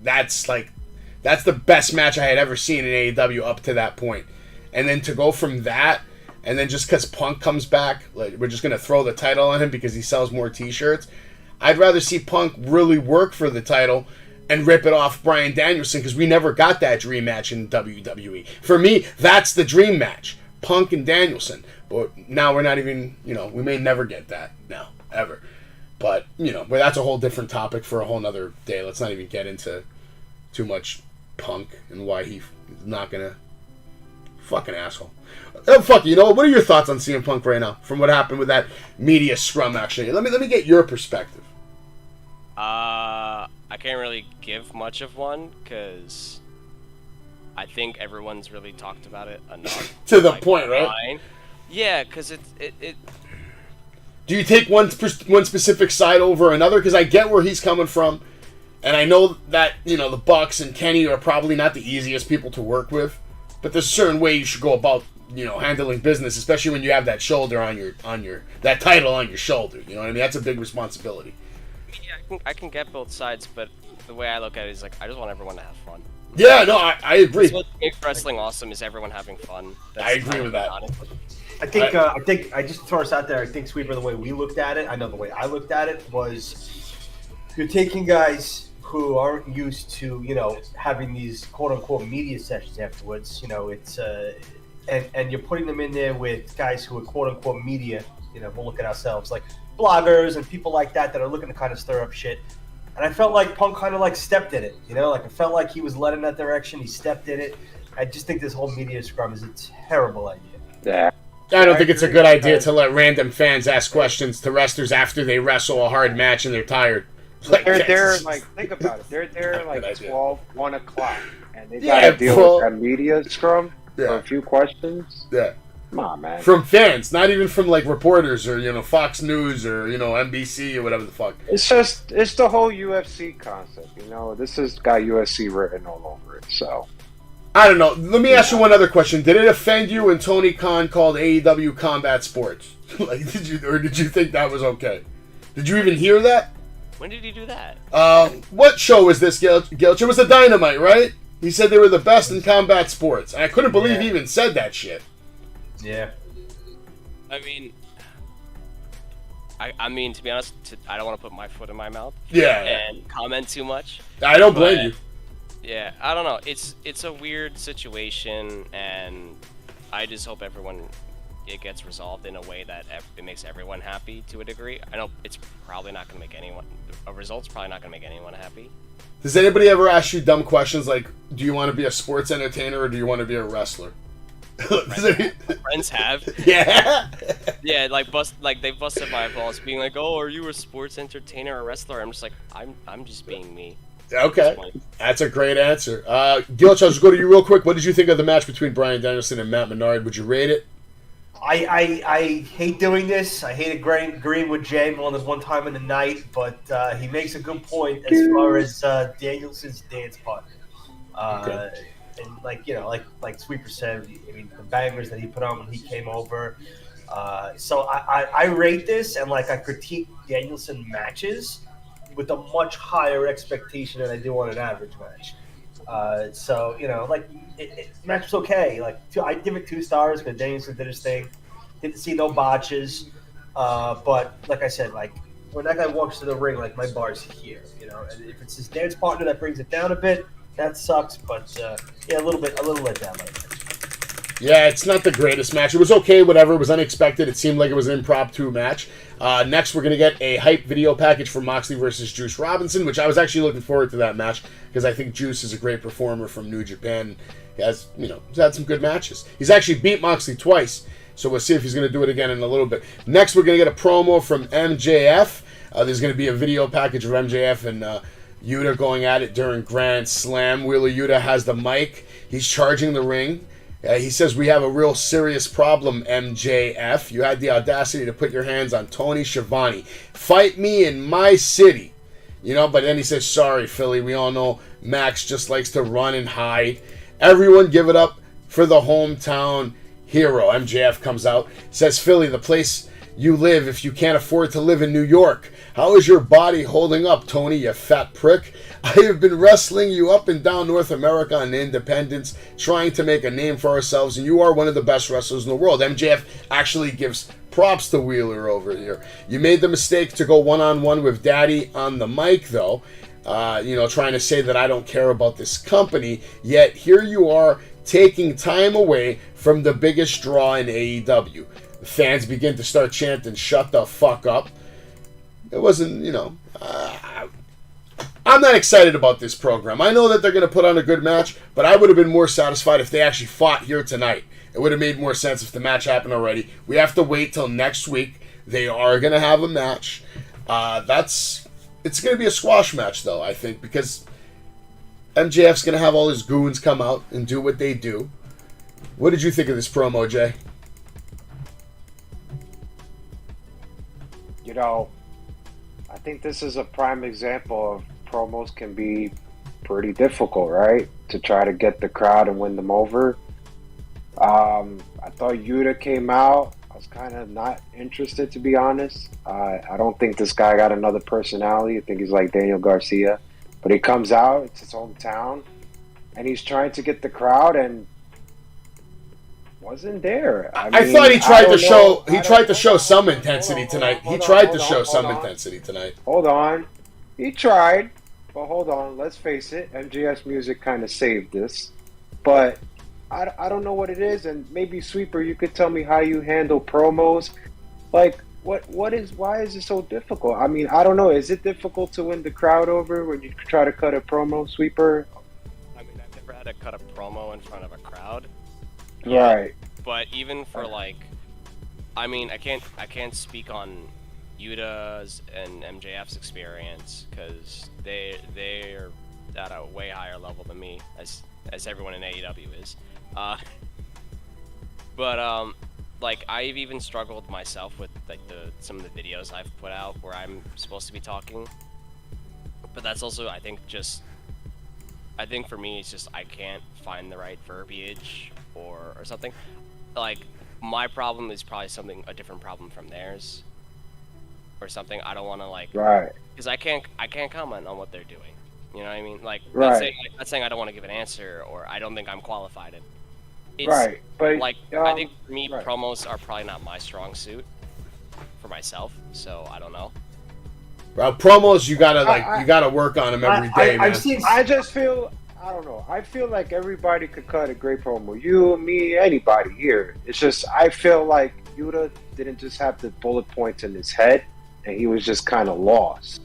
That's the best match I had ever seen in AEW up to that point. And then to go from that, and then just because Punk comes back, we're just going to throw the title on him because he sells more T-shirts. I'd rather see Punk really work for the title and rip it off Bryan Danielson because we never got that dream match in WWE. For me, that's the dream match. Punk and Danielson. But now we're not even, we may never get that now, ever. But, but that's a whole different topic for a whole nother day. Let's not even get into too much Punk and why he's not going to... Fucking asshole. Oh, fuck you. What are your thoughts on CM Punk right now from what happened with that media scrum, actually? Let me get your perspective. I can't really give much of one because I think everyone's really talked about it enough. To the point, right? Yeah, because it. Do you take one specific side over another? Because I get where he's coming from, and I know that the Bucks and Kenny are probably not the easiest people to work with, but there's a certain way you should go about handling business, especially when you have that shoulder on your that title on your shoulder. You know what I mean? That's a big responsibility. Yeah, I can get both sides, but the way I look at it is I just want everyone to have fun. Yeah, no, I agree. That's what makes wrestling awesome is everyone having fun. I agree with that. Honestly. I think I just throw us out there. I think Sweeper, the way we looked at it, I know the way I looked at it was you're taking guys who aren't used to having these quote unquote media sessions afterwards. It's and you're putting them in there with guys who are quote unquote media. We'll look at ourselves like bloggers and people like that are looking to kind of stir up shit. And I felt like Punk kind of stepped in it. I felt like he was led in that direction. He stepped in it. I just think this whole media scrum is a terrible idea. Yeah. I don't think it's a good idea to let random fans ask questions to wrestlers after they wrestle a hard match and they're tired. They're like, think about it. They're there like Good idea. 12, 1 o'clock, and they Yeah, gotta deal bro. with that media scrum for Yeah. a few questions. Yeah. Come on, man. From fans, not even from like reporters or Fox News or NBC or whatever the fuck. It's the whole UFC concept. This has got UFC written all over it. So I don't know. Let me ask you one other question. Did it offend you when Tony Khan called AEW combat sports? Like, did you think that was okay? Did you even hear that? When did he do that? What show was this, Gilch? It was the Dynamite, right? He said they were the best in combat sports. And I couldn't believe he even said that shit. Yeah. I mean, to be honest, I don't want to put my foot in my mouth. Yeah. And comment too much. I don't blame you. Yeah, I don't know. It's a weird situation, and I just hope it gets resolved in a way that it makes everyone happy to a degree. I know it's probably not going to make a result's probably not going to make anyone happy. Does anybody ever ask you dumb questions like, do you want to be a sports entertainer or do you want to be a wrestler? Friends have. Yeah. Yeah, they busted my balls being like, "Oh, are you a sports entertainer or wrestler?" I'm just like, I'm just being me. Okay, that's a great answer. Gilch, I'll just go to you real quick. What did you think of the match between Bryan Danielson and Matt Menard? Would you rate it? I hate doing this. I hate agreeing with Jay more than one time in the night, but he makes a good point as far as Danielson's dance partner. Okay. And like Sweeper said, I mean, the bangers that he put on when he came over. So I rate this, and I critique Danielson matches with a much higher expectation than I do on an average match. Match was okay. I give it 2 stars because Danielson did his thing. Didn't see no botches. But like I said, when that guy walks to the ring, my bar's here. And if it's his dance partner that brings it down a bit, that sucks. But a little let down. Yeah, it's not the greatest match. It was okay, whatever. It was unexpected. It seemed like it was an impromptu match. Next, we're going to get a hype video package for Moxley versus Juice Robinson, which I was actually looking forward to that match because I think Juice is a great performer from New Japan. He has, he's had some good matches. He's actually beat Moxley twice, so we'll see if he's going to do it again in a little bit. Next, we're going to get a promo from MJF. There's going to be a video package of MJF and Yuta going at it during Grand Slam. Wheeler Yuta has the mic. He's charging the ring. He says, "We have a real serious problem, MJF. You had the audacity to put your hands on Tony Schiavone. Fight me in my city." But then he says, "Sorry, Philly. We all know Max just likes to run and hide. Everyone give it up for the hometown hero." MJF comes out, says, "Philly, the place you live if you can't afford to live in New York. How is your body holding up, Tony, you fat prick? I have been wrestling you up and down North America on independence, trying to make a name for ourselves, and you are one of the best wrestlers in the world." MJF actually gives props to Wheeler over here. "You made the mistake to go one-on-one with Daddy on the mic, though, trying to say that I don't care about this company, yet here you are taking time away from the biggest draw in AEW. The fans begin to start chanting, "Shut the fuck up." It wasn't, I'm not excited about this program. I know that they're going to put on a good match, but I would have been more satisfied if they actually fought here tonight. It would have made more sense if the match happened already. We have to wait till next week. They are going to have a match. It's going to be a squash match, though, I think, because MJF's going to have all his goons come out and do what they do. What did you think of this promo, Jay? I think this is a prime example of promos can be pretty difficult, right? To try to get the crowd and win them over. I thought Yuta came out. I was kind of not interested, to be honest. I don't think this guy got another personality. I think he's like Daniel Garcia. But he comes out, it's his hometown, and he's trying to get the crowd, and wasn't there. I thought he tried to show. He tried to show some intensity tonight. He tried to show some intensity tonight. Hold on, he tried, but hold on. Let's face it. MJF's music kind of saved this, but I don't know what it is. And maybe Sweeper, you could tell me how you handle promos. Why is it so difficult? I mean, I don't know. Is it difficult to win the crowd over when you try to cut a promo, Sweeper? I mean, I've never had to cut a promo in front of a crowd. Right. But even for I can't speak on Yuta's and MJF's experience, because they're at a way higher level than me, as everyone in AEW is. But like, I've even struggled myself with like some of the videos I've put out where I'm supposed to be talking. But that's also, I think for me, it's just I can't find the right verbiage or something. Like, my problem is probably a different problem from theirs, or something. I don't want to, like, Right. because I can't comment on what they're doing. You know what I mean? Like, Right. Not saying I don't want to give an answer or I don't think I'm qualified. It's, Right, but like, I think for me, right. promos are probably not my strong suit for myself. So I don't know. Well, promos, you gotta work on them every day, man. I just feel, I don't know. I feel like everybody could cut a great promo. You, me, anybody here. It's just, I feel like Yuta didn't just have the bullet points in his head, and he was just kind of lost.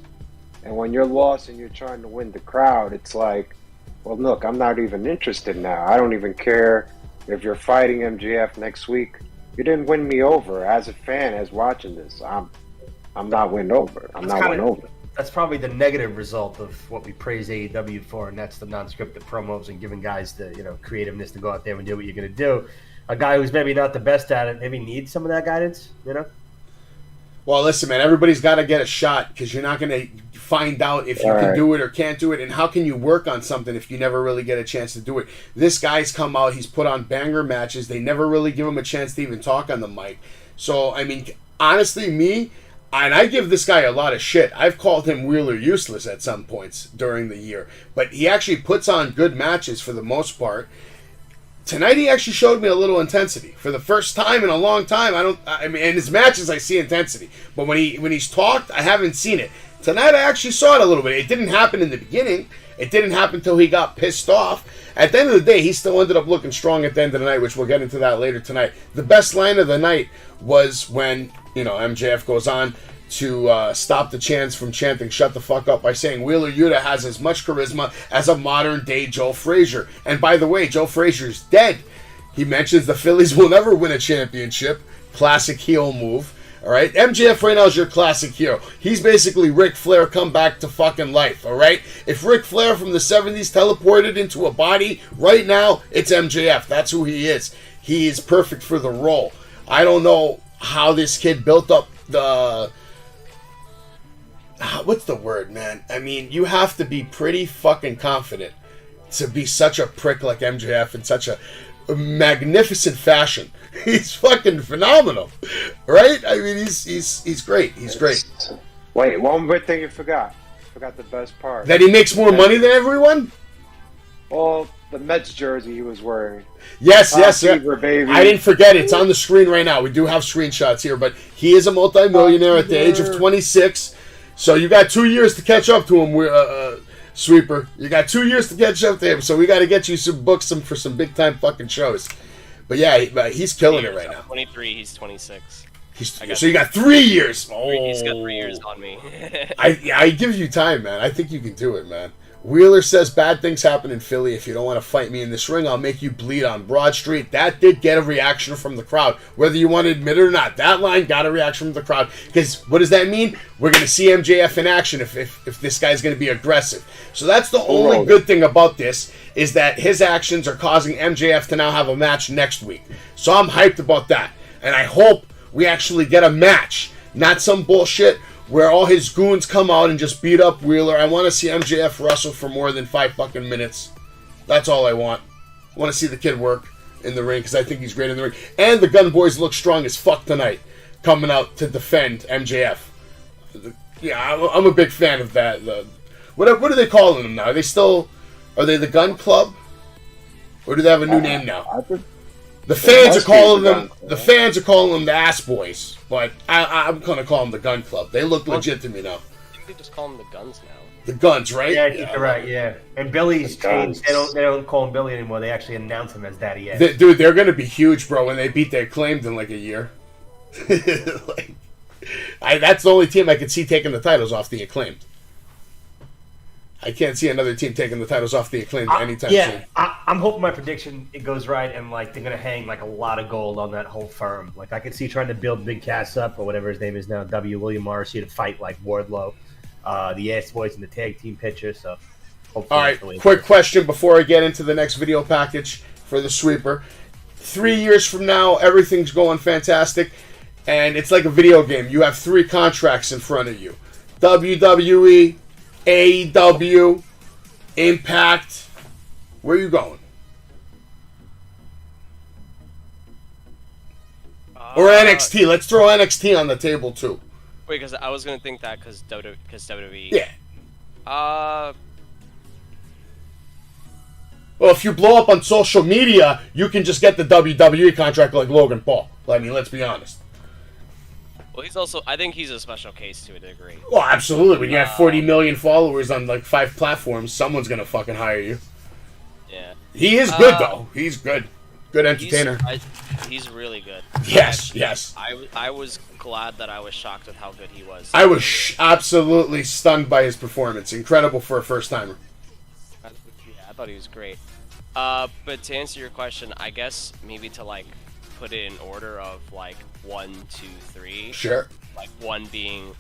And when you're lost and you're trying to win the crowd, it's like, well, look, I'm not even interested now. I don't even care if you're fighting MJF next week. You didn't win me over as a fan, as watching this. I'm not winning over. I'm not winning over. That's probably the negative result of what we praise AEW for, and that's the non-scripted promos and giving guys the creativeness to go out there and do what you're going to do. A guy who's maybe not the best at it maybe needs some of that guidance, Well, listen, man, everybody's got to get a shot, because you're not going to find out if you can do it or can't do it, and how can you work on something if you never really get a chance to do it? This guy's come out, he's put on banger matches, they never really give him a chance to even talk on the mic. So, I mean, honestly, and I give this guy a lot of shit. I've called him Wheeler useless at some points during the year, but he actually puts on good matches for the most part. Tonight he actually showed me a little intensity for the first time in a long time. I mean, in his matches I see intensity, but when he's talked, I haven't seen it. Tonight I actually saw it a little bit. It didn't happen in the beginning. It didn't happen until he got pissed off. At the end of the day, he still ended up looking strong at the end of the night, which we'll get into that later tonight. The best line of the night was when, MJF goes on to stop the chants from chanting "shut the fuck up" by saying Wheeler Yuta has as much charisma as a modern-day Joe Frazier. And by the way, Joe Frazier's dead. He mentions the Phillies will never win a championship. Classic heel move. All right, MJF right now is your classic hero. He's basically Ric Flair come back to fucking life, all right? If Ric Flair from the 70s teleported into a body, right now, it's MJF. That's who he is. He is perfect for the role. I don't know how this kid built up the... What's the word, man? I mean, you have to be pretty fucking confident to be such a prick like MJF in such a magnificent fashion. He's fucking phenomenal, right? I mean, he's great. He's great. Wait, one more thing you forgot. Forgot the best part. That he makes more money than everyone? Well, the Mets jersey he was wearing. Yes. Fever, baby. I didn't forget. It's on the screen right now. We do have screenshots here, but he is a multimillionaire at the age of 26. So you got 2 years to catch up to him, Sweeper. You got 2 years to catch up to him, so we got to get you some books for some big-time fucking shows. But yeah, he's killing it right now. 23, he's 26. So you got 3 years. He's got 3 years on me. I give you time, man. I think you can do it, man. Wheeler says, bad things happen in Philly. If you don't want to fight me in this ring, I'll make you bleed on Broad Street. That did get a reaction from the crowd. Whether you want to admit it or not, that line got a reaction from the crowd. Because what does that mean? We're going to see MJF in action if this guy's going to be aggressive. So that's the only good thing about this, is that his actions are causing MJF to now have a match next week. So I'm hyped about that. And I hope we actually get a match. Not some bullshit where all his goons come out and just beat up Wheeler. I want to see MJF wrestle for more than 5 fucking minutes. That's all I want. I want to see the kid work in the ring, because I think he's great in the ring. And the Gun Boys look strong as fuck tonight, coming out to defend MJF. Yeah, I'm a big fan of that. What are they calling them now? Are they the Gun Club? Or do they have a new name now? The fans are calling them the Ass Boys, but I'm gonna call them the Gun Club. They look legit to me now. I think they just call them the Guns now. The Guns, right? Yeah, I think you're right. Yeah, and Billy's changed. They don't call him Billy anymore. They actually announce him as Daddy Ed. Dude, they're gonna be huge, bro. When they beat the Acclaimed in like a year, that's the only team I could see taking the titles off the Acclaimed. I can't see another team taking the titles off the Acclaimed anytime soon. Yeah, I'm hoping my prediction it goes right, and like they're gonna hang like a lot of gold on that whole firm. Like I could see trying to build Big Cass up or whatever his name is now, William Morrissey, to fight like Wardlow, the Ass Boys in the tag team picture. So, hopefully All right, quick question before I get into the next video package for the sweeper. 3 years from now, everything's going fantastic, and it's like a video game. You have 3 contracts in front of you: WWE, AEW, Impact. Where are you going? Or NXT. Let's throw NXT on the table too. Wait, because I was gonna think that because WWE. Yeah. Uh. Well, if you blow up on social media, you can just get the WWE contract like Logan Paul. I mean, let's be honest. Well, he's also. I think he's a special case to a degree. Well, absolutely. When you have 40 million followers on like 5 platforms, someone's gonna fucking hire you. Yeah. He is good though. He's good. Good entertainer. He's really good. Yes, yes. I was glad that I was shocked with how good he was. I was absolutely stunned by his performance. Incredible for a first timer. Yeah, I thought he was great. But to answer your question, I guess maybe to like put it in order of like 1, 2, 3. Sure. Like 1 being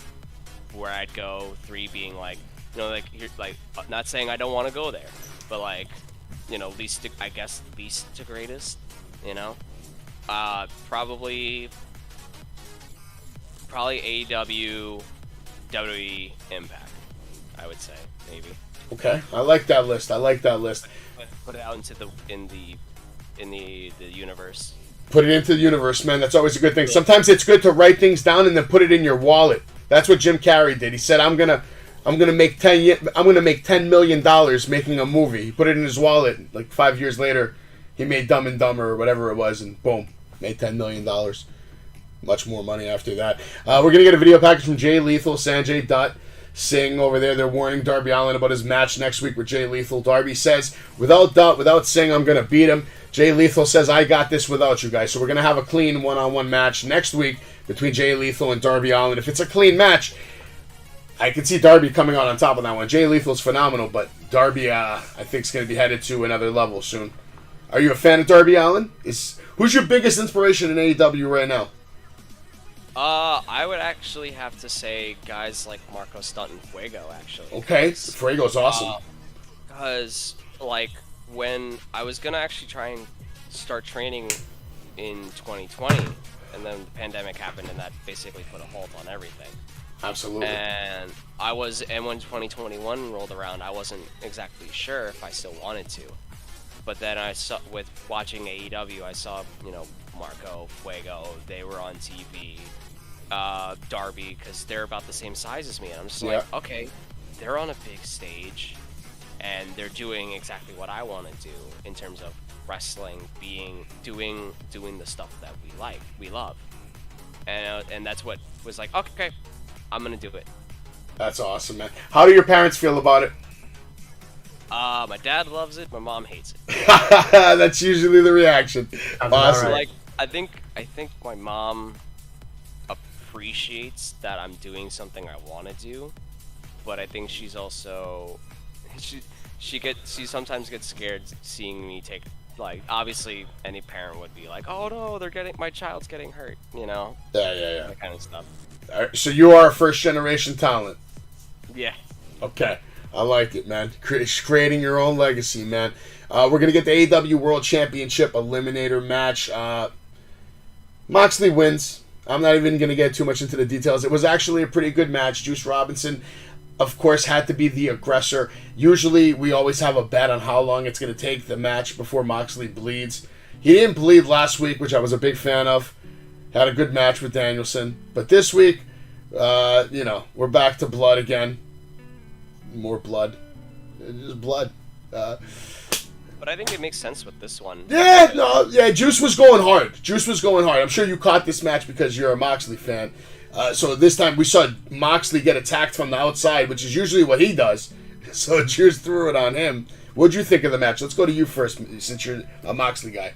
where I'd go, 3 being like, you know, like you're like not saying I don't want to go there, but like, you know, least to greatest, you know. Probably AEW, WWE, Impact. I would say maybe. Okay, I like that list. Put it out into the universe. Put it into the universe, man. That's always a good thing. Sometimes it's good to write things down and then put it in your wallet. That's what Jim Carrey did. He said, "I'm gonna make $10 million making a movie." He put it in his wallet. Like 5 years later, he made Dumb and Dumber or whatever it was, and boom, made $10 million. Much more money after that. We're gonna get a video package from Jay Lethal, Sanjay Dutt. Singh over there. They're warning Darby Allin about his match next week with Jay Lethal. Darby says, without Dutt, without Singh, I'm going to beat him. Jay Lethal says, I got this without you guys. So we're going to have a clean one-on-one match next week between Jay Lethal and Darby Allin. If it's a clean match, I can see Darby coming out on top on that one. Jay Lethal's phenomenal, but Darby, I think, is going to be headed to another level soon. Are you a fan of Darby Allin? Who's your biggest inspiration in AEW right now? I would actually have to say guys like Marco Stunt and Fuego, actually. Okay, Fuego's awesome. Because, like, when I was going to actually try and start training in 2020, and then the pandemic happened, and that basically put a halt on everything. Absolutely. And when 2021 rolled around, I wasn't exactly sure if I still wanted to. But then I saw, with watching AEW, I saw, you know, Marco, Fuego, they were on TV. Darby, because they're about the same size as me, and I'm just like, okay, they're on a big stage, and they're doing exactly what I want to do in terms of wrestling, doing the stuff that we love, and that's what was like, okay, I'm gonna do it. That's awesome, man. How do your parents feel about it? My dad loves it. My mom hates it. That's usually the reaction. Awesome. Like, I think my mom appreciates that I'm doing something I want to do, but I think she's also she sometimes gets scared seeing me take, like, obviously any parent would be like, oh no, my child's getting hurt, you know. Yeah. That kind of stuff. All right, so you are a first generation talent. Yeah. Okay. I like it, man. Creating your own legacy, man. We're going to get the AEW World Championship Eliminator match. Moxley wins. I'm not even going to get too much into the details. It was actually a pretty good match. Juice Robinson, of course, had to be the aggressor. Usually, we always have a bet on how long it's going to take the match before Moxley bleeds. He didn't bleed last week, which I was a big fan of. Had a good match with Danielson. But this week, we're back to blood again. More blood. Just blood. But I think it makes sense with this one. Juice was going hard. I'm sure you caught this match because you're a Moxley fan. So this time we saw Moxley get attacked from the outside, which is usually what he does. So Juice threw it on him. What'd you think of the match? Let's go to you first, since you're a Moxley guy.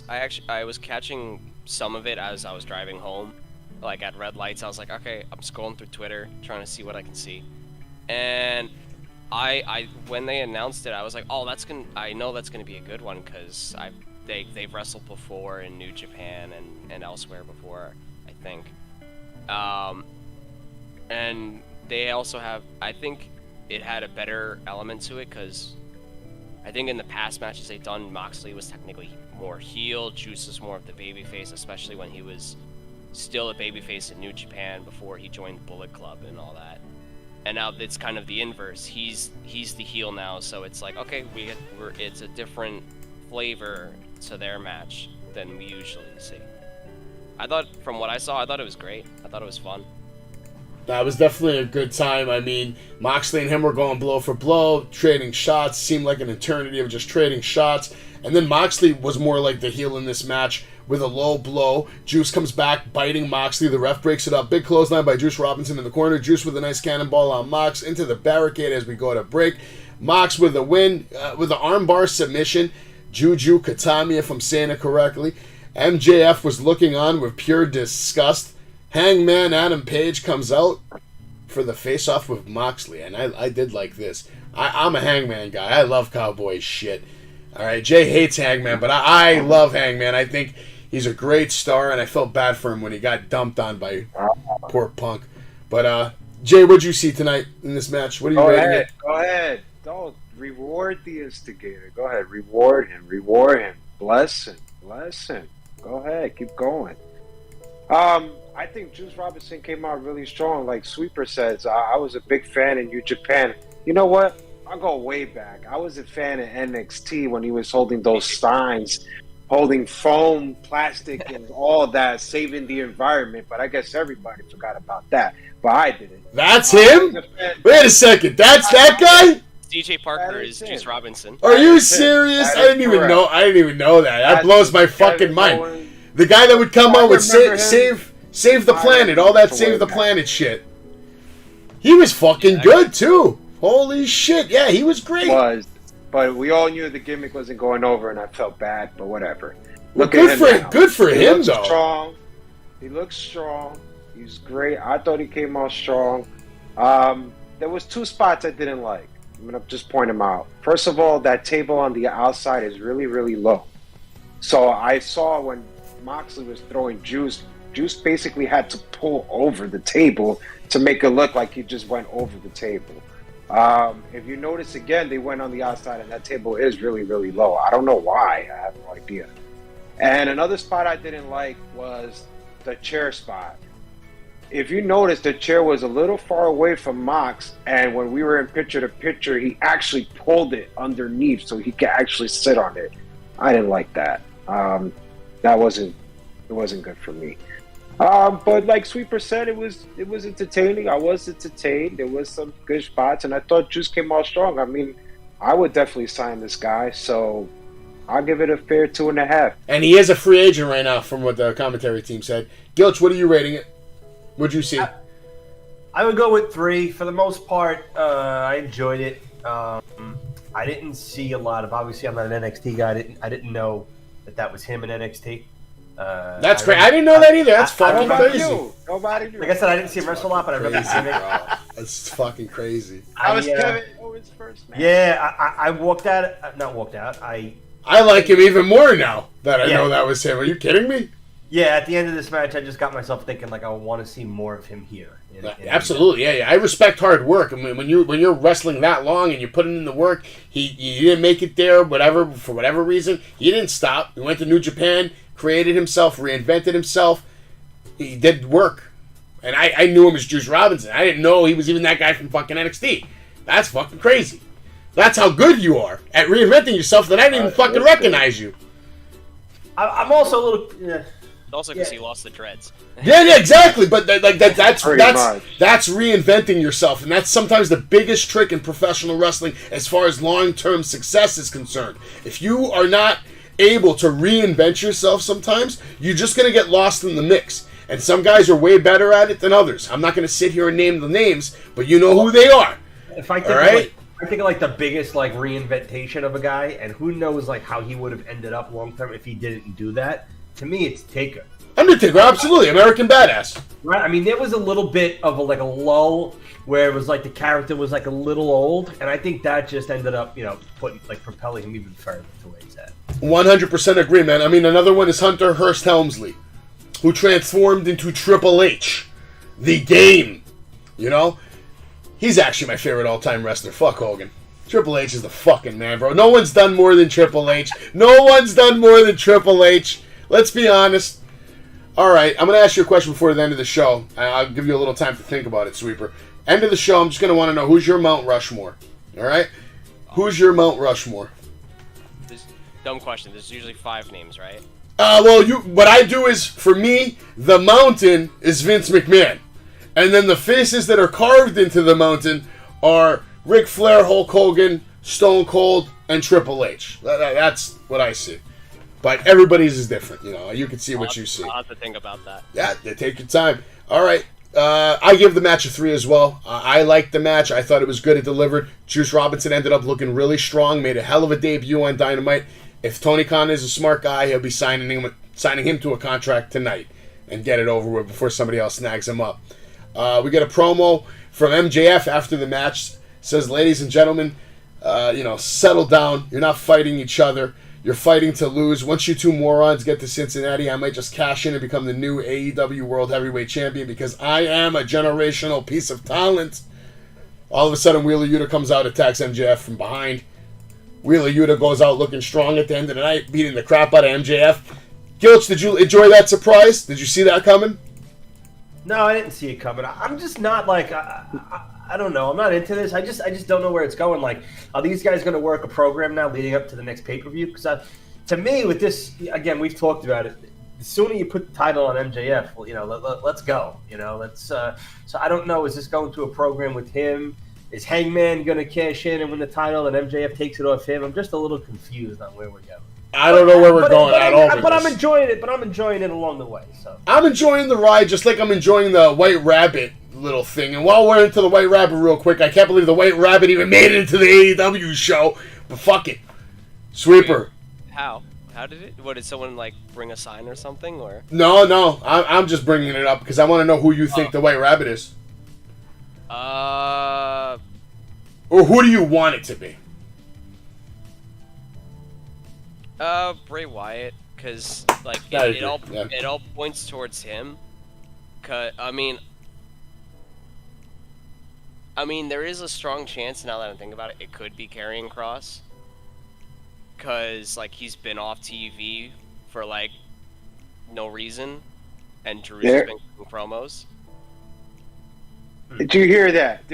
I was catching some of it as I was driving home, like at red lights. I was like, okay, I'm scrolling through Twitter, trying to see what I can see. And I when they announced it, I was like, oh, I know that's gonna be a good one because they've wrestled before in New Japan and elsewhere before, I think. And they also have, I think it had a better element to it because I think in the past matches they've done, Moxley was technically more heel, Juice was more of the babyface, especially when he was still a babyface in New Japan before he joined Bullet Club and all that. And now it's kind of the inverse. He's the heel now, so it's like, okay, it's a different flavor to their match than we usually see. I thought, from what I saw, I thought it was great. I thought it was fun. That was definitely a good time. I mean, Moxley and him were going blow for blow, trading shots. Seemed like an eternity of just trading shots. And then Moxley was more like the heel in this match with a low blow. Juice comes back, biting Moxley. The ref breaks it up. Big clothesline by Juice Robinson in the corner. Juice with a nice cannonball on Mox into the barricade as we go to break. Mox with a win, with an armbar submission. Juju Katami, if I'm saying it correctly. MJF was looking on with pure disgust. Hangman Adam Page comes out for the face-off with Moxley, and I did like this. I'm a Hangman guy. I love cowboy shit. All right, Jay hates Hangman, but I love Hangman. I think he's a great star, and I felt bad for him when he got dumped on by poor Punk. But, Jay, what'd you see tonight in this match? What are you rating it? Go ahead. Don't reward the instigator. Go ahead. Reward him. Reward him. Bless him. Bless him. Go ahead. Keep going. I think Juice Robinson came out really strong. Like Sweeper says, I was a big fan in New Japan. You know what? I'll go way back. I was a fan of NXT when he was holding those signs, holding foam, plastic, and all that, saving the environment. But I guess everybody forgot about that. But I didn't. That's him? Wait a second. That's that guy? DJ Parker is Juice Robinson. Are you serious? I didn't even know that. That blows my fucking mind. The guy that would come out with Save the Planet, all that Save the Planet shit. He was fucking good, too. Holy shit, yeah, he was great. But we all knew the gimmick wasn't going over, and I felt bad, but whatever. Good for him, though. Strong. He looks strong. He's great. I thought he came out strong. There was two spots I didn't like. I'm going to just point them out. First of all, that table on the outside is really, really low. So I saw when Moxley was throwing Juice basically had to pull over the table to make it look like he just went over the table. If you notice again, they went on the outside and that table is really, really low. I don't know why. I have no idea. And another spot I didn't like was the chair spot. If you notice, the chair was a little far away from Mox, and when we were in picture-to-picture, he actually pulled it underneath so he could actually sit on it. I didn't like that. It wasn't good for me. But like Sweeper said, it was entertaining. I was entertained. There was some good spots, and I thought Juice came out strong. I mean, I would definitely sign this guy, so I'll give it a fair 2.5. And he is a free agent right now, from what the commentary team said. Gilch, what are you rating it? What'd you see? I would go with 3. For the most part, I enjoyed it. I didn't see a lot of. Obviously, I'm not an NXT guy. I didn't know that was him in NXT. That's great. I didn't know that either. That's fucking crazy. Nobody knew. Like I said, I didn't see him wrestle a lot, but I remember seeing it. That's fucking crazy. That was Kevin Owens' first match. Yeah, I walked out. Not walked out. I like him even more now that I know that was him. Are you kidding me? Yeah, at the end of this match, I just got myself thinking like I want to see more of him here. Absolutely, yeah. I respect hard work. I mean, when you're wrestling that long and you're putting in the work, he didn't make it there, for whatever reason. He didn't stop. He went to New Japan, created himself, reinvented himself. He did work, and I knew him as Juice Robinson. I didn't know he was even that guy from fucking NXT. That's fucking crazy. That's how good you are at reinventing yourself that I didn't even fucking recognize you. I'm also a little. Also, because he lost the dreads. Yeah, exactly. But that's reinventing yourself, and that's sometimes the biggest trick in professional wrestling as far as long-term success is concerned. If you are not able to reinvent yourself, sometimes you're just going to get lost in the mix. And some guys are way better at it than others. I'm not going to sit here and name the names, but you know who they are. If I think I think like the biggest like reinventation of a guy, and who knows like how he would have ended up long term if he didn't do that. To me, it's Taker. Undertaker, absolutely. American Badass. Right. I mean, there was a little bit of a lull where it was like the character was like a little old, and I think that just ended up, propelling him even further to where he's at. 100% agree, man. I mean, another one is Hunter Hearst Helmsley, who transformed into Triple H, the Game. You know, he's actually my favorite all-time wrestler. Fuck Hogan. Triple H is the fucking man, bro. No one's done more than Triple H. No one's done more than Triple H. Let's be honest. All right, I'm going to ask you a question before the end of the show. I'll give you a little time to think about it, Sweeper. End of the show, I'm just going to want to know, who's your Mount Rushmore? All right? Who's your Mount Rushmore? This dumb question. There's usually 5 names, right? What I do is, for me, the mountain is Vince McMahon. And then the faces that are carved into the mountain are Ric Flair, Hulk Hogan, Stone Cold, and Triple H. That's what I see. But everybody's is different, you know. You can see what you see. I'll have to think about that. Yeah, take your time. All right. I give the match a 3 as well. I liked the match. I thought it was good. It delivered. Juice Robinson ended up looking really strong. Made a hell of a debut on Dynamite. If Tony Khan is a smart guy, he'll be signing him to a contract tonight and get it over with before somebody else snags him up. We get a promo from MJF after the match. Says, ladies and gentlemen, settle down. You're not fighting each other. You're fighting to lose. Once you two morons get to Cincinnati, I might just cash in and become the new AEW World Heavyweight Champion because I am a generational piece of talent. All of a sudden, Wheeler Yuta comes out, attacks MJF from behind. Wheeler Yuta goes out looking strong at the end of the night, beating the crap out of MJF. Gilch, did you enjoy that surprise? Did you see that coming? No, I didn't see it coming. I'm just not like... I don't know. I'm not into this. I just don't know where it's going. Like, are these guys going to work a program now leading up to the next pay-per-view? Because to me, with this, again, we've talked about it. The sooner you put the title on MJF, well, let's go. So I don't know. Is this going to a program with him? Is Hangman going to cash in and win the title, and MJF takes it off him? I'm just a little confused on where we're going. I don't know where we're going at all. But I'm enjoying it. But I'm enjoying it along the way. So I'm enjoying the ride, just like I'm enjoying the White Rabbit little thing. And while we're into the White Rabbit real quick, I can't believe the White Rabbit even made it into the AEW show. But fuck it, Sweeper. How did it? What, did someone bring a sign or something, or? No. I'm just bringing it up because I want to know who you think the White Rabbit is. Or who do you want it to be? Bray Wyatt, because it all points towards him. I mean, there is a strong chance, now that I'm thinking about it, it could be Karrion Kross. Because, he's been off TV for, no reason. And Drew's been doing promos. Did you hear that?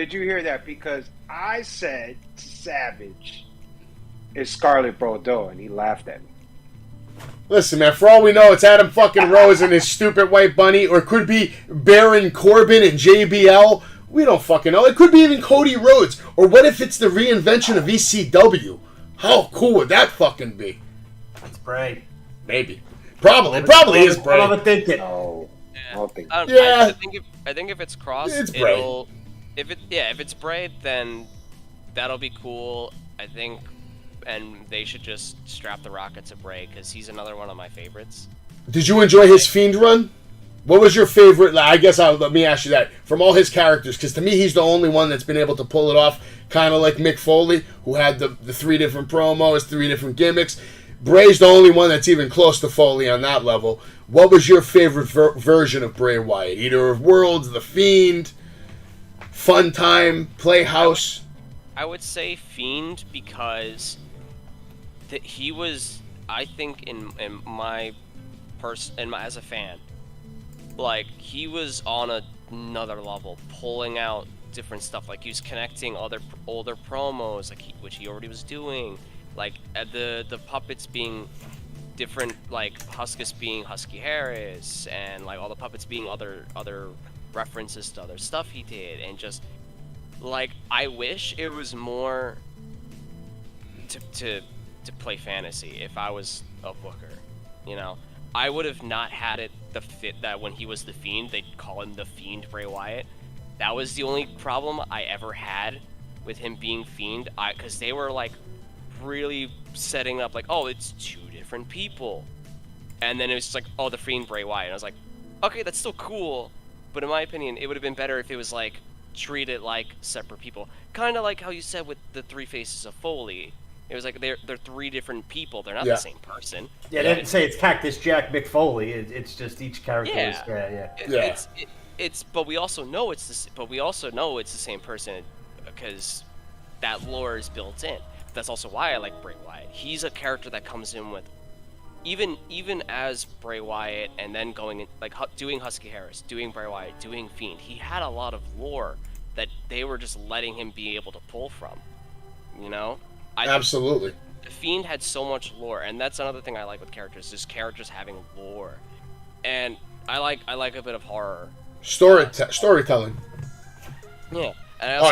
Because I said Savage is Scarlett Bordeaux, and he laughed at me. Listen, man, for all we know, it's Adam fucking Rose and his stupid white bunny, or it could be Baron Corbin and JBL. We don't fucking know. It could be even Cody Rhodes. Or what if it's the reinvention of ECW? How cool would that fucking be? It's Bray. Maybe. Probably. It probably is Bray. I'm thinking. No. I don't think. I think if it's Cross, it's Bray. If it's Bray, then that'll be cool. I think, and they should just strap the rocket to Bray because he's another one of my favorites. Did you enjoy his Fiend run? What was your favorite? I guess let me ask you that. From all his characters, because to me he's the only one that's been able to pull it off, kind of like Mick Foley, who had the 3 different promos, 3 different gimmicks. Bray's the only one that's even close to Foley on that level. What was your favorite version of Bray Wyatt? Either of Worlds, The Fiend, Fun Time, Playhouse? I would say Fiend because he was, I think, in my as a fan, he was on another level, pulling out different stuff. He was connecting other older promos, which he already was doing. The puppets being different, Huskus being Husky Harris, and all the puppets being other references to other stuff he did, and just I wish it was more to play fantasy. If I was a booker, I would have not had it the fit that when he was the Fiend, they'd call him the Fiend Bray Wyatt. That was the only problem I ever had with him being Fiend, because they were really setting up oh, it's 2 different people, and then it was just oh, the Fiend Bray Wyatt, and I was okay, that's still cool, but in my opinion it would have been better if it was treat it like separate people. Kind of like how you said with the Three Faces of Foley. It was like they're three different people. They're not the same person. Yeah, they didn't say it's Cactus Jack McFoley. It's just each character. Yeah. But we also know it's the same person because that lore is built in. That's also why I like Bray Wyatt. He's a character that comes in with even as Bray Wyatt, and then going in, like doing Husky Harris, doing Bray Wyatt, doing Fiend. He had a lot of lore that they were just letting him be able to pull from. You know? Absolutely. The Fiend had so much lore, and that's another thing I like with characters, is characters having lore. And I like a bit of horror. Storytelling. Yeah.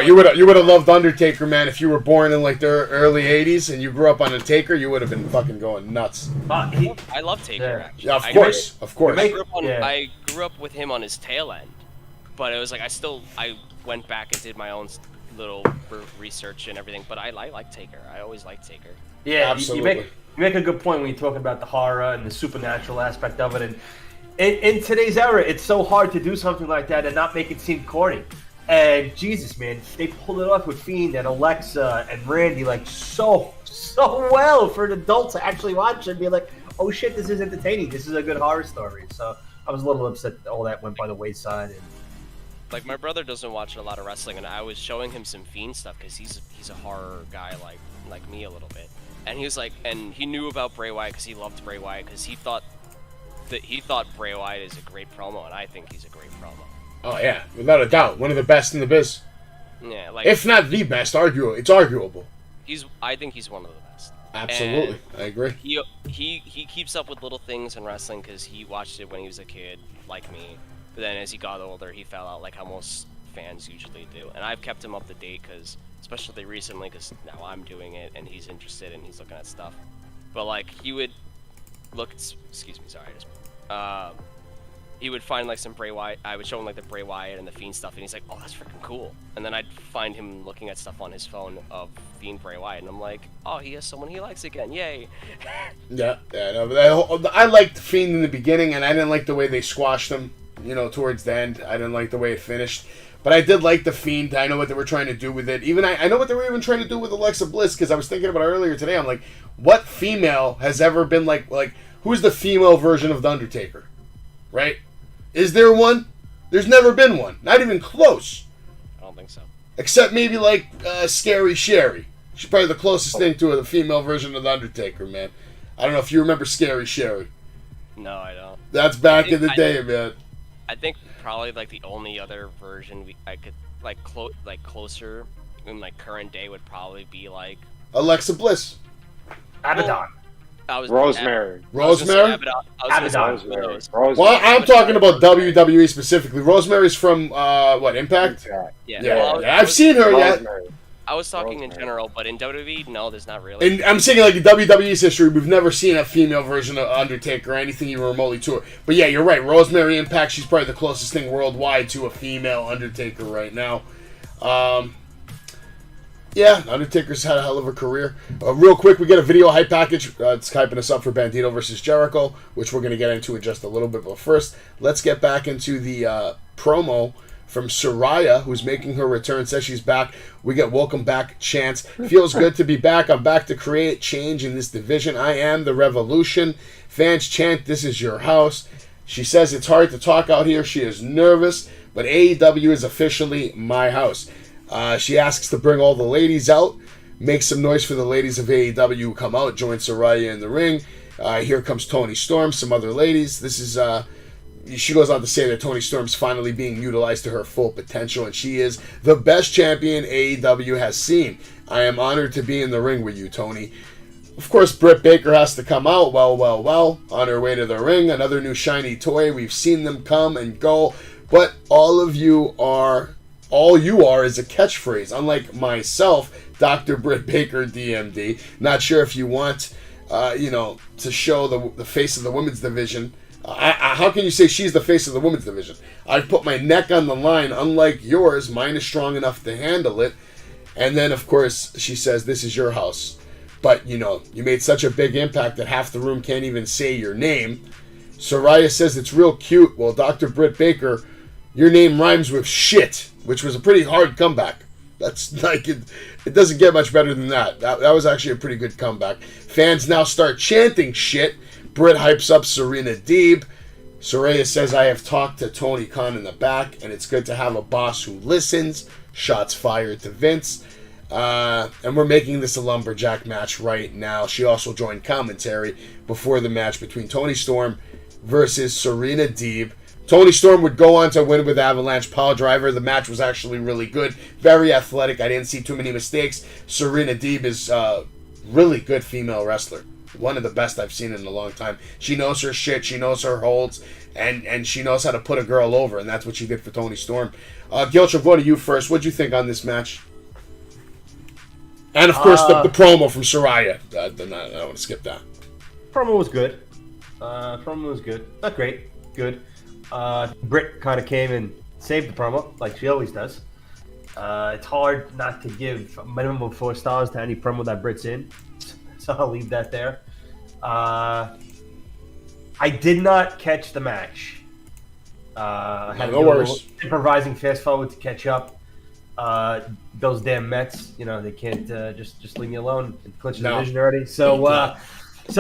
You would have loved Undertaker, man. If you were born in like the early '80s and you grew up on a Taker, you would have been fucking going nuts. I love Taker. Actually. Yeah, of course. I grew up with him on his tail end, but it was like I went back and did my own little research and everything. But I like Taker. I always liked Taker. Yeah, absolutely. You make a good point when you're talking about the horror and the supernatural aspect of it. And in today's era, it's so hard to do something like that and not make it seem corny. And Jesus, man, they pulled it off with Fiend and Alexa and Randy like so well for an adult to actually watch and be like, oh shit, this is entertaining. This is a good horror story. So I was a little upset that all that went by the wayside. And like my brother doesn't watch a lot of wrestling, and I was showing him some Fiend stuff because he's a horror guy like me a little bit. And he was like, and he knew about Bray Wyatt because he loved Bray Wyatt because he thought Bray Wyatt is a great promo, and I think he's a great promo. Oh yeah, without a doubt, one of the best in the biz. Yeah, like if not the best, it's arguable. I think he's one of the best. Absolutely, and I agree. He keeps up with little things in wrestling because he watched it when he was a kid, like me. But then as he got older, he fell out like how most fans usually do. And I've kept him up to date because, especially recently, because now I'm doing it and he's interested and he's looking at stuff. But like he would look. Excuse me, sorry. He would find like some Bray Wyatt. I would show him like the Bray Wyatt and the Fiend stuff, and he's like, "Oh, that's freaking cool." And then I'd find him looking at stuff on his phone of Fiend Bray Wyatt, and I'm like, "Oh, he has someone he likes again! Yay!" Yeah. No, but I liked Fiend in the beginning, and I didn't like the way they squashed him. You know, towards the end, I didn't like the way it finished. But I did like the Fiend. I know what they were trying to do with it. Even I know what they were even trying to do with Alexa Bliss, because I was thinking about it earlier today. I'm like, what female has ever been like who's the female version of the Undertaker, right? Is there one? There's never been one. Not even close. I don't think so. Except maybe like Scary Sherry. She's probably the closest thing to the female version of the Undertaker, man. I don't know if you remember Scary Sherry. No, I don't. That's back in the day, man. I think probably like the only other version I could like closer in like current day would probably be like Alexa Bliss. Abaddon. Rosemary. Rosemary? Rosemary. Well, I'm talking about WWE specifically. Rosemary's from, Impact? Yeah. Well, I've seen her yet. I was talking in general, but in WWE, no, there's not really. And I'm saying, like, in WWE's history, we've never seen a female version of Undertaker or anything even remotely to her. But yeah, you're right. Rosemary Impact, she's probably the closest thing worldwide to a female Undertaker right now. Yeah, Undertaker's had a hell of a career. Real quick, we get a video hype package. It's hyping us up for Bandito versus Jericho, which we're going to get into in just a little bit. But first, let's get back into the promo from Saraya, who's making her return. Says she's back. We get welcome back chants. Feels good to be back. I'm back to create change in this division. I am the revolution. Fans chant, this is your house. She says it's hard to talk out here. She is nervous, but AEW is officially my house. She asks to bring all the ladies out. Make some noise for the ladies of AEW who come out. Join Saraya in the ring. Here comes Toni Storm, some other ladies. This is, she goes on to say that Toni Storm's finally being utilized to her full potential, and she is the best champion AEW has seen. I am honored to be in the ring with you, Toni. Of course, Britt Baker has to come out. Well. On her way to the ring, another new shiny toy. We've seen them come and go, but all you are is a catchphrase. Unlike myself, Dr. Britt Baker, DMD. Not sure if you want, to show the face of the women's division. How can you say she's the face of the women's division? I've put my neck on the line. Unlike yours, mine is strong enough to handle it. And then, of course, she says, this is your house. But, you made such a big impact that half the room can't even say your name. Saraya says it's real cute. Well, Dr. Britt Baker, Your name rhymes with shit, which was a pretty hard comeback. That's like, it doesn't get much better than that. That was actually a pretty good comeback. Fans now start chanting shit. Britt hypes up Serena Deeb. Saraya says, I have talked to Tony Khan in the back, and it's good to have a boss who listens. Shots fired to Vince. And we're making this a lumberjack match right now. She also joined commentary before the match between Toni Storm versus Serena Deeb. Toni Storm would go on to win with Avalanche Pile Driver. The match was actually really good. Very athletic. I didn't see too many mistakes. Serena Deeb is a really good female wrestler. One of the best I've seen in a long time. She knows her shit. She knows her holds. And she knows how to put a girl over. And that's what she did for Toni Storm. Gilch, I'll go to you first. What'd you think on this match? And, of course, the promo from Saraya. I don't want to skip that. Promo was good. Not great. Good. Britt kind of came and saved the promo, like she always does. It's hard not to give a minimum of 4 stars to any promo that Britt's in, so I'll leave that there. I did not catch the match. I had No worries. Improvising fast forward to catch up. Those damn Mets, they can't just leave me alone and clinch the division already. So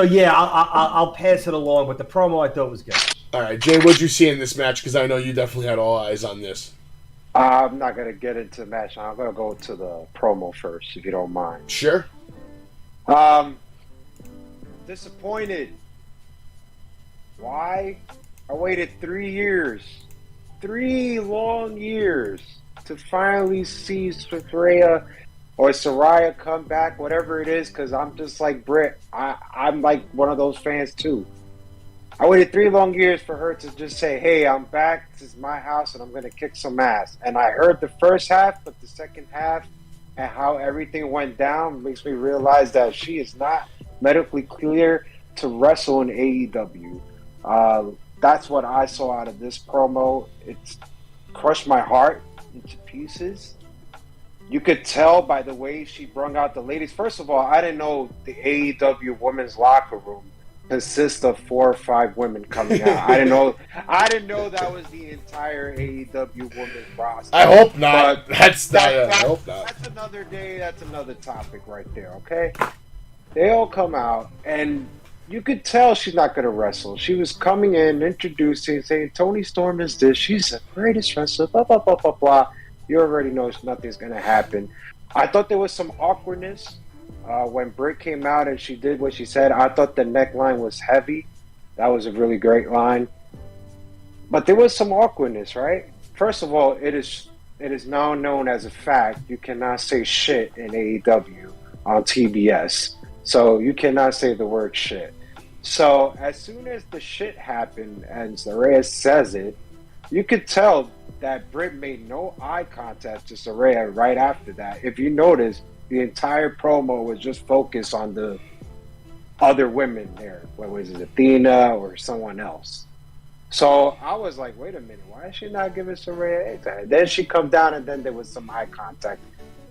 yeah, I'll pass it along. But the promo I thought was good. All right, Jay, what'd you see in this match? Because I know you definitely had all eyes on this. I'm not going to get into the match. I'm going to go to the promo first, if you don't mind. Sure. Disappointed. Why? I waited 3 years. 3 long years to finally see Saraya or Saraya come back, whatever it is, because I'm just like Britt. I'm like one of those fans, too. I waited 3 long years for her to just say, hey, I'm back, this is my house, and I'm going to kick some ass. And I heard the first half, but the second half and how everything went down makes me realize that she is not medically clear to wrestle in AEW. That's what I saw out of this promo. It's crushed my heart into pieces. You could tell by the way she brung out the ladies. First of all, I didn't know the AEW women's locker room consists of 4 or 5 women coming out. I didn't know that was the entire AEW women's roster. I hope not. I hope not. That's another day. That's another topic right there. Okay, they all come out, and you could tell she's not going to wrestle. She was coming in, introducing, saying, Toni Storm is this. She's the greatest wrestler. Blah blah blah blah blah. You already know nothing's going to happen. I thought there was some awkwardness. When Britt came out and she did what she said, I thought the neckline was heavy. That was a really great line. But there was some awkwardness, right? First of all, it is now known as a fact you cannot say shit in AEW on TBS. So you cannot say the word shit. So as soon as the shit happened and Saraya says it, you could tell that Britt made no eye contact to Saraya right after that. If you notice, the entire promo was just focused on the other women there. What was it, Athena or someone else? So I was like, wait a minute, why is she not giving Saraya any time? Then she come down and then there was some eye contact.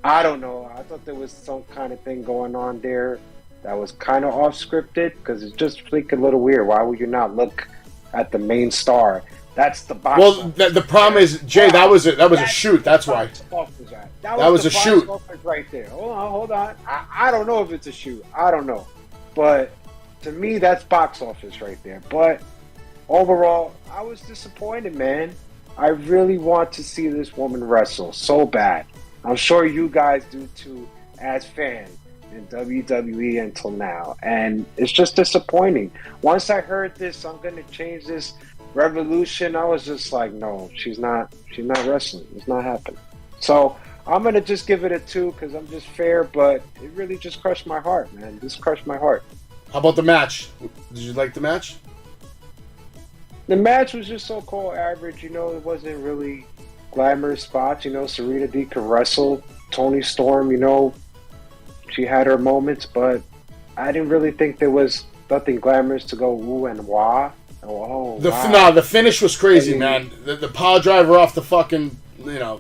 I don't know. I thought there was some kind of thing going on there that was kind of off scripted because it's just freaking a little weird. Why would you not look at the main star? That's the box. Well, the problem is, Jay, that was a shoot. That's why. That was a shoot right there. Hold on. I don't know if it's a shoot. I don't know, but to me, that's box office right there. But overall, I was disappointed, man. I really want to see this woman wrestle so bad. I'm sure you guys do too, as fans in WWE until now, and it's just disappointing. Once I heard this, I'm gonna change this Revolution, I was just like, no, she's not wrestling. It's not happening. So I'm gonna just give it a 2 because I'm just fair, but it really just crushed my heart, man. Just crushed my heart. How about the match? Did you like the match? The match was just so cool, average. It wasn't really glamorous spots. Serena D could wrestle. Toni Storm, she had her moments, but I didn't really think there was nothing glamorous to go ooh and wah. Oh, wow. The finish was crazy, man. The pile driver off the fucking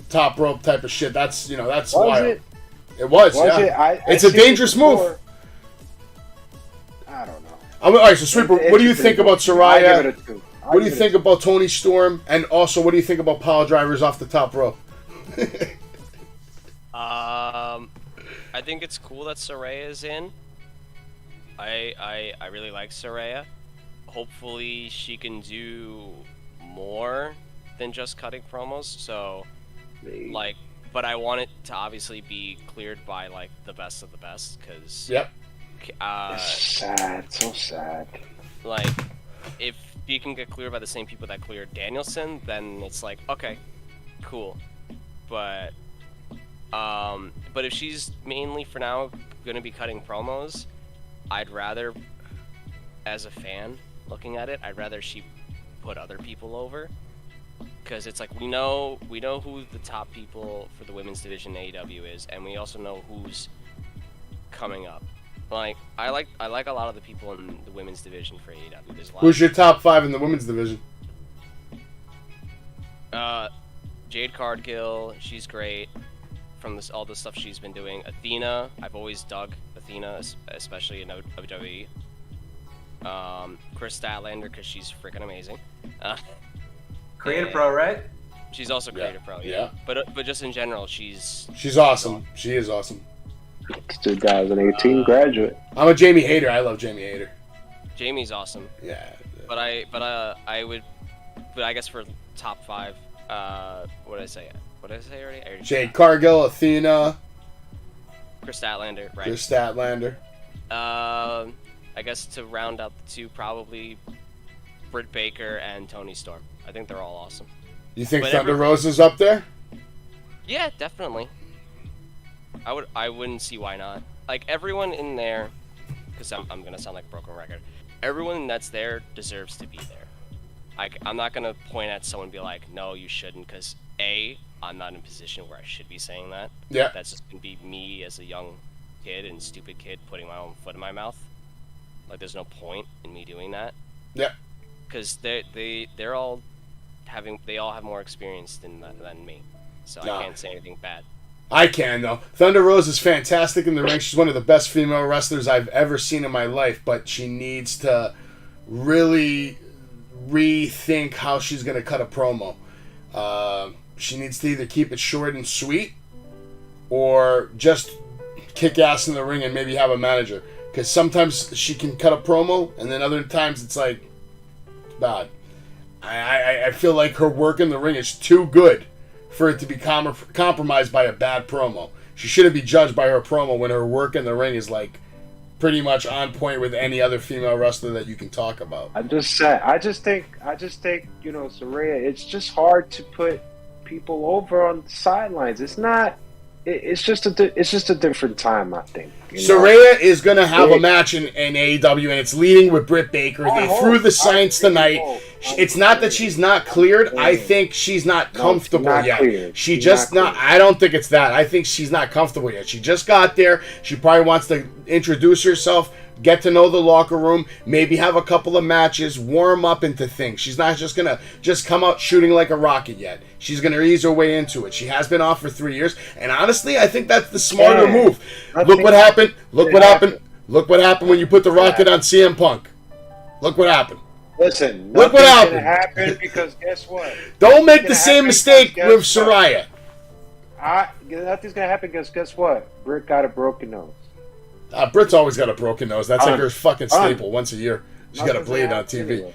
top rope type of shit. That's that's wild. It was yeah. It's a dangerous move. I don't know. All right, so Sweeper, what do you think about Saraya? What do you think about Tony Storm? And also, what do you think about pile drivers off the top rope? I think it's cool that Saraya is in. I really like Saraya. Hopefully she can do more than just cutting promos. So, like, but I want it to obviously be cleared by like the best of the best, because yep. It's sad, so sad. Like, if you can get cleared by the same people that cleared Danielson, then it's like, okay, cool. But if she's mainly for now gonna be cutting promos, I'd rather, as a fan looking at it, I'd rather she put other people over, because it's like we know who the top people for the women's division in AEW is, and we also know who's coming up. Like I like a lot of the people in the women's division for AEW. There's a lot. Who's your top 5 in the women's division? Jade Cargill, she's great. From all the stuff she's been doing. Athena, I've always dug Athena, especially in WWE. Chris Statlander, because she's freaking amazing. Creative Pro, right? She's also Creative Pro, yeah. But just in general, she's awesome. She is awesome. 2018 graduate. I'm a Jamie hater. I love Jamie hater. Jamie's awesome. Yeah. But I guess for top 5, what did I say? What did I say already? Jade Cargill, Athena. Chris Statlander, right? Chris Statlander. I guess to round out the 2, probably Britt Baker and Tony Storm. I think they're all awesome. You think Thunder Rose is up there? Yeah, definitely. I wouldn't see why not. Like, everyone in there, because I'm gonna sound like a broken record, everyone that's there deserves to be there. I'm not gonna point at someone and be like, no, you shouldn't, because A, I'm not in a position where I should be saying that. Yeah. That's just gonna be me as a young kid and stupid kid putting my own foot in my mouth. Like, there's no point in me doing that. Yeah. Because they all have more experience than me, so I can't say anything bad. I can, though. Thunder Rose is fantastic in the ring. She's one of the best female wrestlers I've ever seen in my life, but she needs to really rethink how she's going to cut a promo. She needs to either keep it short and sweet or just kick ass in the ring and maybe have a manager. Because sometimes she can cut a promo, and then other times it's like, bad. I feel like her work in the ring is too good for it to be compromised by a bad promo. She shouldn't be judged by her promo when her work in the ring is like pretty much on point with any other female wrestler that you can talk about. I just think Saraya, it's just hard to put people over on the sidelines. It's not. It's just a different time, I think. Saraya is going to have a match in AEW, and it's leading with Britt Baker. They threw the signs tonight. It's not that she's not cleared. I think she's not comfortable yet. She's just not. I don't think it's that. I think she's not comfortable yet. She just got there. She probably wants to introduce herself, get to know the locker room, maybe have a couple of matches, warm up into things. She's not just going to just come out shooting like a rocket yet. She's going to ease her way into it. She has been off for 3 years, and honestly, I think that's the smarter move. Look what happened. Look what happened. Look what happened when you put the rocket on CM Punk. Look what happened. Listen, look what happened. Gonna happen because guess what? Don't make the same mistake with Saraya. Nothing's gonna happen because guess what? Britt got a broken nose. Britt's always got a broken nose. That's like her fucking staple once a year. She's got a blade on TV. Anyway.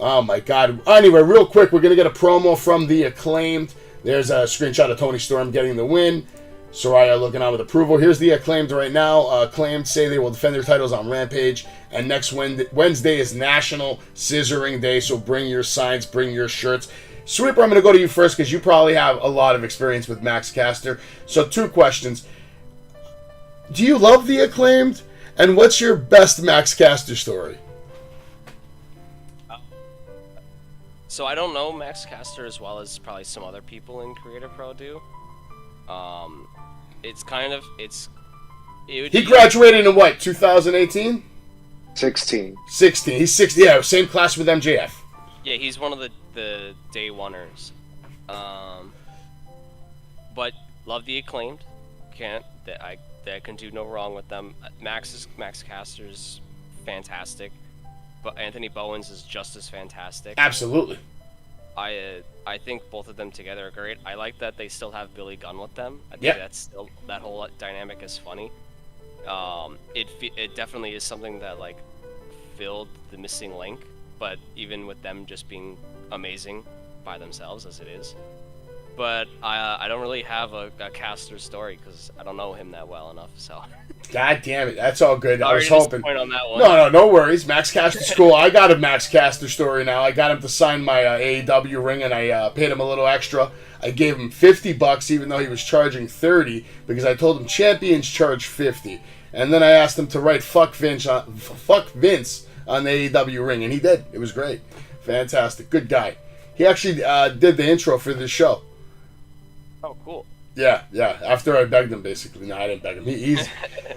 Oh my god. Anyway, real quick, we're gonna get a promo from the Acclaimed. There's a screenshot of Tony Storm getting the win. Saraya looking on with approval. Here's the Acclaimed right now. Acclaimed say they will defend their titles on Rampage. And next Wednesday is National Scissoring Day, so bring your signs, bring your shirts. Sweeper, I'm going to go to you first because you probably have a lot of experience with Max Caster. So 2 questions. Do you love the Acclaimed? And what's your best Max Caster story? So I don't know Max Caster as well as probably some other people in Creative Pro do. It's kind of, he graduated in what, 2018? 16. 16. He's 60. Yeah, same class with MJF. Yeah, he's one of the day oneers. But love the Acclaimed. That can do no wrong with them. Max Caster's fantastic. Anthony Bowens is just as fantastic. Absolutely. I think both of them together are great. I like that they still have Billy Gunn with them. I think Yep. that's still, that whole dynamic is funny. It definitely is something that like filled the missing link. But even with them just being amazing by themselves as it is, but I don't really have a caster story because I don't know him that well enough. So. God damn it, that's all good. I was Sorry to hoping. disappoint on that one. No worries. Max Caster's cool. I got a Max Caster story now. I got him to sign my AEW ring, and I paid him a little extra. I gave him $50, even though he was charging $30, because I told him champions charge $50. And then I asked him to write "fuck Vince" on the AEW ring, and he did. It was great, fantastic, good guy. He actually did the intro for this show. Oh, cool. Yeah. After I begged him, basically. No, I didn't beg him.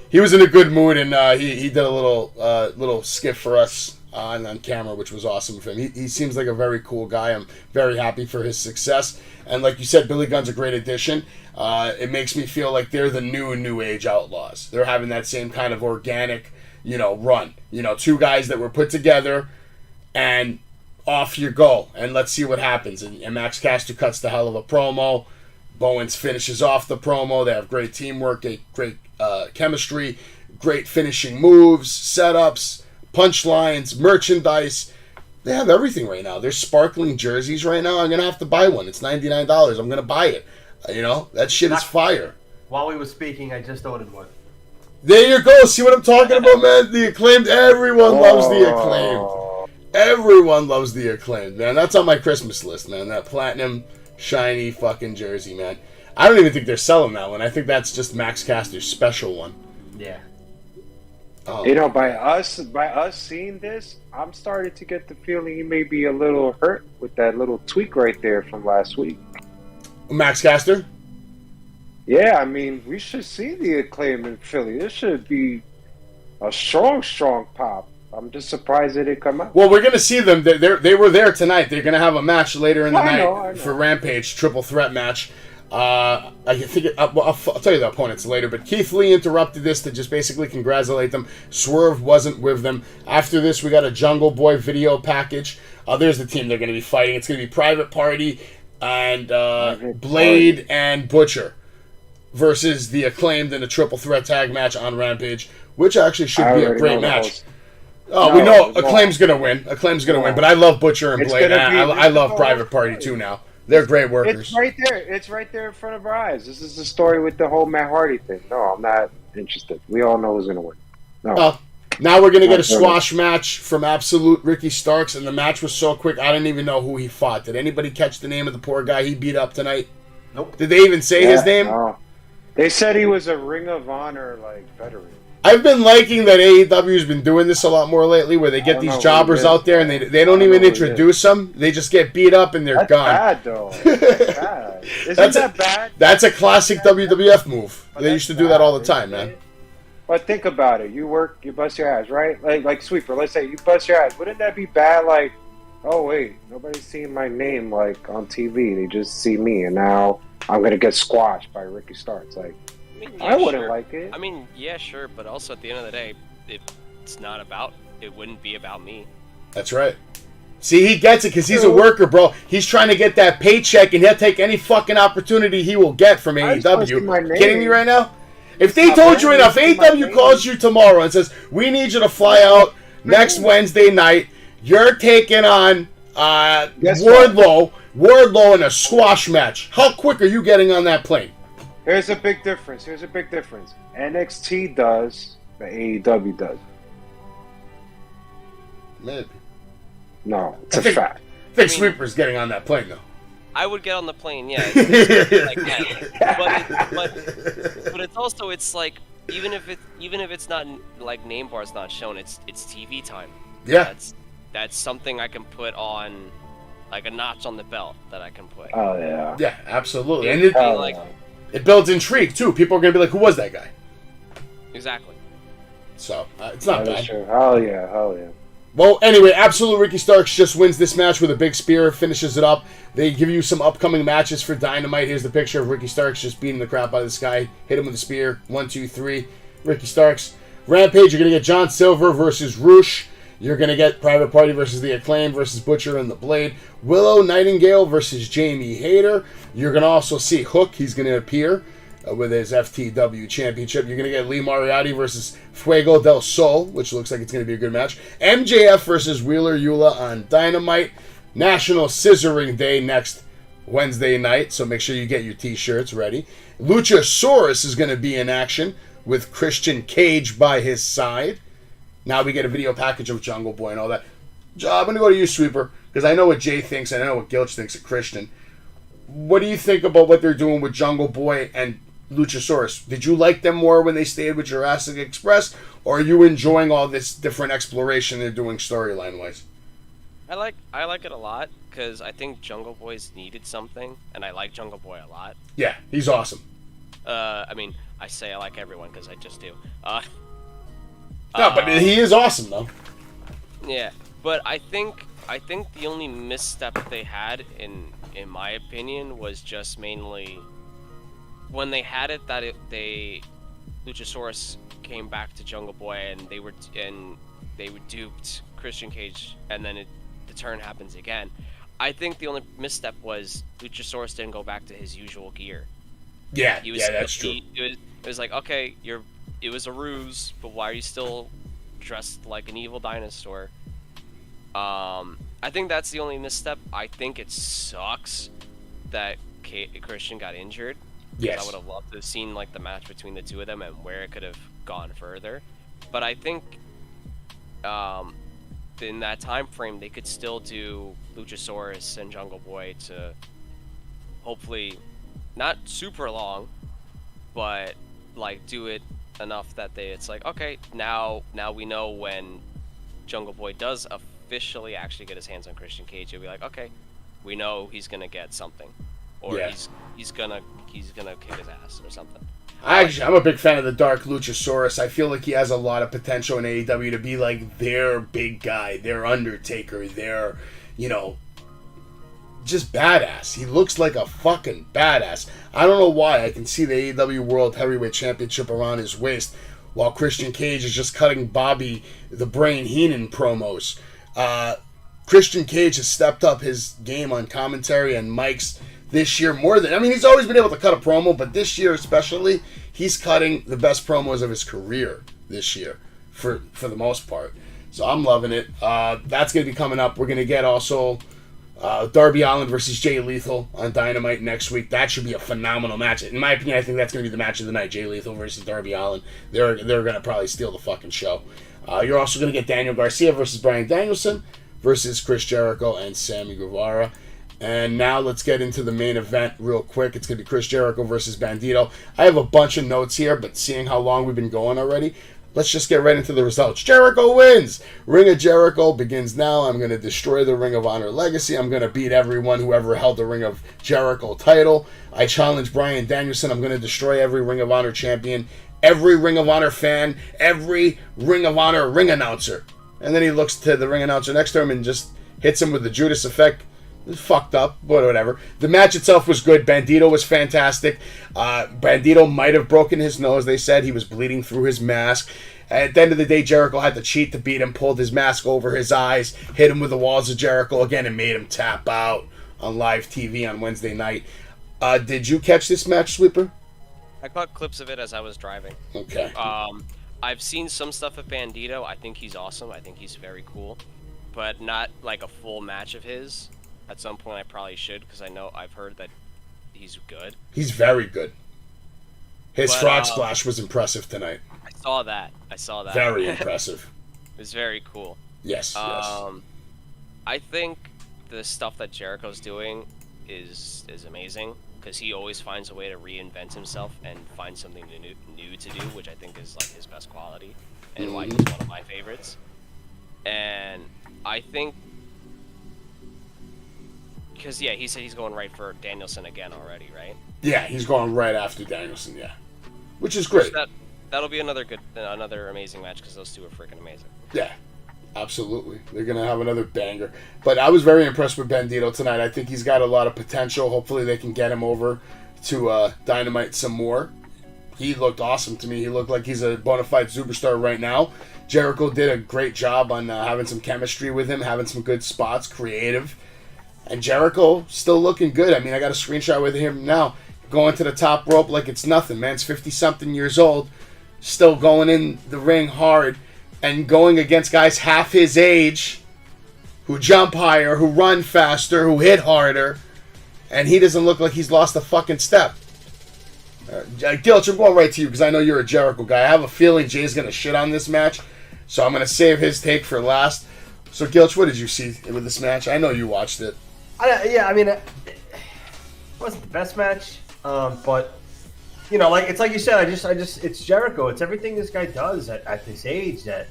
He was in a good mood, and he did a little skit for us on camera, which was awesome of him. He seems like a very cool guy. I'm very happy for his success. And like you said, Billy Gunn's a great addition. It makes me feel like they're the new age Outlaws. They're having that same kind of organic, run. Two guys that were put together, and off you go. And let's see what happens. And Max Caster cuts the hell of a promo. Bowens finishes off the promo. They have great teamwork, great chemistry, great finishing moves, setups, punchlines, merchandise. They have everything right now. There's sparkling jerseys right now. I'm going to have to buy one. It's $99. I'm going to buy it. That shit is fire. While we were speaking, I just ordered one. There you go. See what I'm talking about, man? The Acclaimed. Everyone loves the Acclaimed. Everyone loves the Acclaimed, man. That's on my Christmas list, man. That platinum shiny fucking jersey, man. I don't even think they're selling that one. I think that's just Max Caster's special one. Yeah. Oh. By us seeing this, I'm starting to get the feeling he may be a little hurt with that little tweak right there from last week. Max Caster? Yeah, I mean, we should see the Acclaim in Philly. This should be a strong pop. I'm just surprised they didn't come out. Well, we're going to see them. They were there tonight. They're going to have a match later in the I night know. for Rampage, triple threat match. I think I'll tell you the opponents later, but Keith Lee interrupted this to just basically congratulate them. Swerve wasn't with them. After this, we got a Jungle Boy video package. There's the team they're going to be fighting. It's going to be Private Party and Blade and Butcher versus the Acclaimed in a triple threat tag match on Rampage, which actually should be a great match. We know Acclaim's going to win. Acclaim's going to win, but I love Butcher and Blade. I love Private Party too now. They're great workers. It's right there. It's right there in front of our eyes. This is the story with the whole Matt Hardy thing. No, I'm not interested. We all know who's going to win. No. Now we're going to get a squash match from Absolute Ricky Starks, and the match was so quick, I didn't even know who he fought. Did anybody catch the name of the poor guy he beat up tonight? Nope. Did they even say his name? No. They said he was a Ring of Honor veteran. I've been liking that AEW's been doing this a lot more lately, where they get these jobbers out there and they don't even introduce them. They just get beat up and they're gone. That's bad, though. That's bad. Isn't that bad? That's a classic WWF move. They used to do that all the time, man. But think about it. You work, you bust your ass, right? Like Sweeper, let's say you bust your ass. Wouldn't that be bad? Oh, wait, nobody's seeing my name, on TV. They just see me, and now I'm going to get squashed by Ricky Starks. I wouldn't like it. I mean, yeah, sure, but also at the end of the day, it wouldn't be about me. That's right. See, he gets it because he's a worker, bro. He's trying to get that paycheck, and he'll take any fucking opportunity he will get from AEW. Kidding me right now? If they told you enough, AEW calls you tomorrow and says, we need you to fly out next Wednesday night. You're taking on Wardlow in a squash match. How quick are you getting on that plane? Here's a big difference. NXT does, but AEW does. Maybe. No, it's a fact. I think Sweeper's getting on that plane, though. I would get on the plane, yeah. Like that. But it's also, it's like, even if it's not, name bar's not shown, it's TV time. Yeah. That's something I can put on, a notch on the belt that I can put. Oh, yeah. Yeah, absolutely. And it builds intrigue, too. People are going to be like, who was that guy? Exactly. So, it's not bad. Sure. Hell yeah. Well, anyway, Absolute Ricky Starks just wins this match with a big spear, finishes it up. They give you some upcoming matches for Dynamite. Here's the picture of Ricky Starks just beating the crap out of this guy. Hit him with a spear. 1, 2, 3. Ricky Starks. Rampage, you're going to get John Silver versus Roosh. You're going to get Private Party versus The Acclaim versus Butcher and the Blade. Willow Nightingale versus Jamie Hayter. You're going to also see Hook. He's going to appear with his FTW championship. You're going to get Lee Moriarty versus Fuego del Sol, which looks like it's going to be a good match. MJF versus Wheeler Yuta on Dynamite. National Scissoring Day next Wednesday night, so make sure you get your t-shirts ready. Luchasaurus is going to be in action with Christian Cage by his side. Now we get a video package of Jungle Boy and all that. I'm going to go to you, Sweeper, because I know what Jay thinks and I know what Gilch thinks of Christian. What do you think about what they're doing with Jungle Boy and Luchasaurus? Did you like them more when they stayed with Jurassic Express, or are you enjoying all this different exploration they're doing storyline-wise? I like it a lot because I think Jungle Boy's needed something, and I like Jungle Boy a lot. Yeah, he's awesome. I mean, I say I like everyone because I just do. No, but he is awesome though. Yeah, but I think the only misstep they had, in my opinion, was just mainly when they had it that Luchasaurus came back to Jungle Boy and they were duped Christian Cage, and then the turn happens again. I think the only misstep was Luchasaurus didn't go back to his usual gear. Yeah, that's true. It was like, okay, it was a ruse, but why are you still dressed like an evil dinosaur? I think that's the only misstep. I think it sucks that Christian got injured. Yes. I would have loved to have seen like the match between the two of them and where it could have gone further. But I think in that time frame they could still do Luchasaurus and Jungle Boy to hopefully not super long, but like do it enough that it's like, okay, now we know when Jungle Boy does officially actually get his hands on Christian Cage, he'll be like, okay, we know he's gonna get something, or he's gonna kick his ass or something. I'm a big fan of the Dark Luchasaurus. I feel like he has a lot of potential in AEW to be like their big guy, their Undertaker, their, just badass. He looks like a fucking badass. I don't know why. I can see the AEW World Heavyweight Championship around his waist while Christian Cage is just cutting Bobby the Brain Heenan promos. Christian Cage has stepped up his game on commentary and mics this year more than... he's always been able to cut a promo, but this year especially, he's cutting the best promos of his career this year, for the most part. So I'm loving it. That's going to be coming up. We're going to get also Darby Allin versus Jay Lethal on Dynamite next week. That should be a phenomenal match. In my opinion, I think that's going to be the match of the night, Jay Lethal versus Darby Allin. They're going to probably steal the fucking show. You're also going to get Daniel Garcia versus Bryan Danielson versus Chris Jericho and Sammy Guevara. And now let's get into the main event real quick. It's going to be Chris Jericho versus Bandito. I have a bunch of notes here, but seeing how long we've been going already, let's just get right into the results. Jericho wins! Ring of Jericho begins now. I'm going to destroy the Ring of Honor legacy. I'm going to beat everyone who ever held the Ring of Jericho title. I challenge Bryan Danielson. I'm going to destroy every Ring of Honor champion, every Ring of Honor fan, every Ring of Honor ring announcer. And then he looks to the ring announcer next to him and just hits him with the Judas effect. Fucked up, but whatever. The match itself was good. Bandito was fantastic. Bandito might have broken his nose. They said he was bleeding through his mask. At the end of the day, Jericho had to cheat to beat him, pulled his mask over his eyes, hit him with the walls of Jericho again, and made him tap out on live TV on Wednesday night. Did you catch this match, Sweeper? I caught clips of it as I was driving. Okay. I've seen some stuff of Bandito. I think he's awesome. I think he's very cool, but not like a full match of his. At some point, I probably should, because I've heard that he's good. He's very good. His frog splash was impressive tonight. I saw that. Very impressive. It was very cool. Yes. I think the stuff that Jericho's doing is amazing, because he always finds a way to reinvent himself and find something new to do, which I think is like his best quality, and why he's one of my favorites. And I think... Because, he said he's going right for Danielson again already, right? Yeah, he's going right after Danielson, yeah. Which is great. That'll be another amazing match, because those two are freaking amazing. Yeah, absolutely. They're going to have another banger. But I was very impressed with Bandito tonight. I think he's got a lot of potential. Hopefully they can get him over to Dynamite some more. he looked awesome to me. He looked like he's a bona fide superstar right now. Jericho did a great job on having some chemistry with him, having some good spots, creative. And Jericho still looking good. I mean, I got a screenshot with him now, going to the top rope like it's nothing. Man's 50-something years old, still going in the ring hard and going against guys half his age who jump higher, who run faster, who hit harder. And he doesn't look like he's lost a fucking step. Gilch, I'm going right to you because I know you're a Jericho guy. I have a feeling Jay's going to shit on this match, so I'm going to save his take for last. So, Gilch, what did you see with this match? I know you watched it. It wasn't the best match, but it's like you said. It's Jericho. It's everything this guy does at this age. That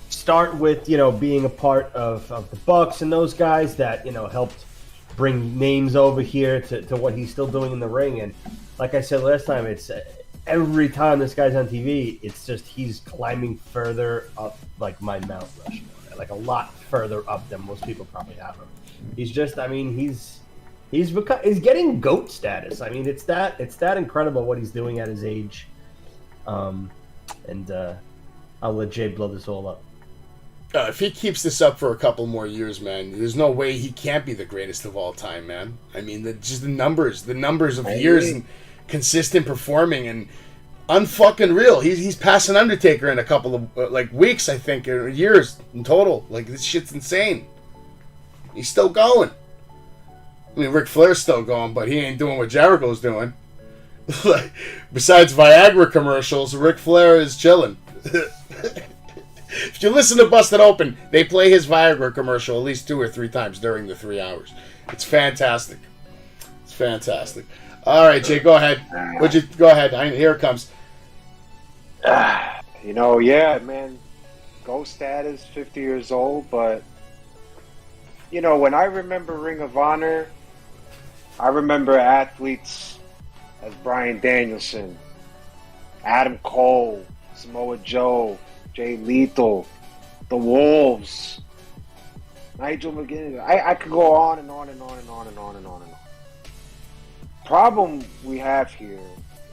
start with being a part of the Bucks and those guys that helped bring names over here to what he's still doing in the ring. And like I said last time, it's every time this guy's on TV, it's just he's climbing further up like my Mount Rushmore, like a lot further up than most people probably have him. He's just, he's getting GOAT status. I mean, it's that incredible what he's doing at his age. I'll let Jay blow this all up. If he keeps this up for a couple more years, man, there's no way he can't be the greatest of all time, man. I mean, just the numbers of years and consistent performing and unfucking real. He's passing Undertaker in a couple of weeks, I think, or years in total. Like, this shit's insane. He's still going. I mean, Ric Flair's still going, but he ain't doing what Jericho's doing. Besides Viagra commercials, Ric Flair is chilling. If you listen to Busted Open, they play his Viagra commercial at least 2 or 3 times during the 3 hours. It's fantastic. It's fantastic. All right, Jay, go ahead. Go ahead. Here it comes. Yeah, man. GOAT status, 50 years old, but when I remember Ring of Honor, I remember athletes as Bryan Danielson, Adam Cole, Samoa Joe, Jay Lethal, the Wolves, Nigel McGuinness. I could go on and on and on and on and on and on and on. Problem we have here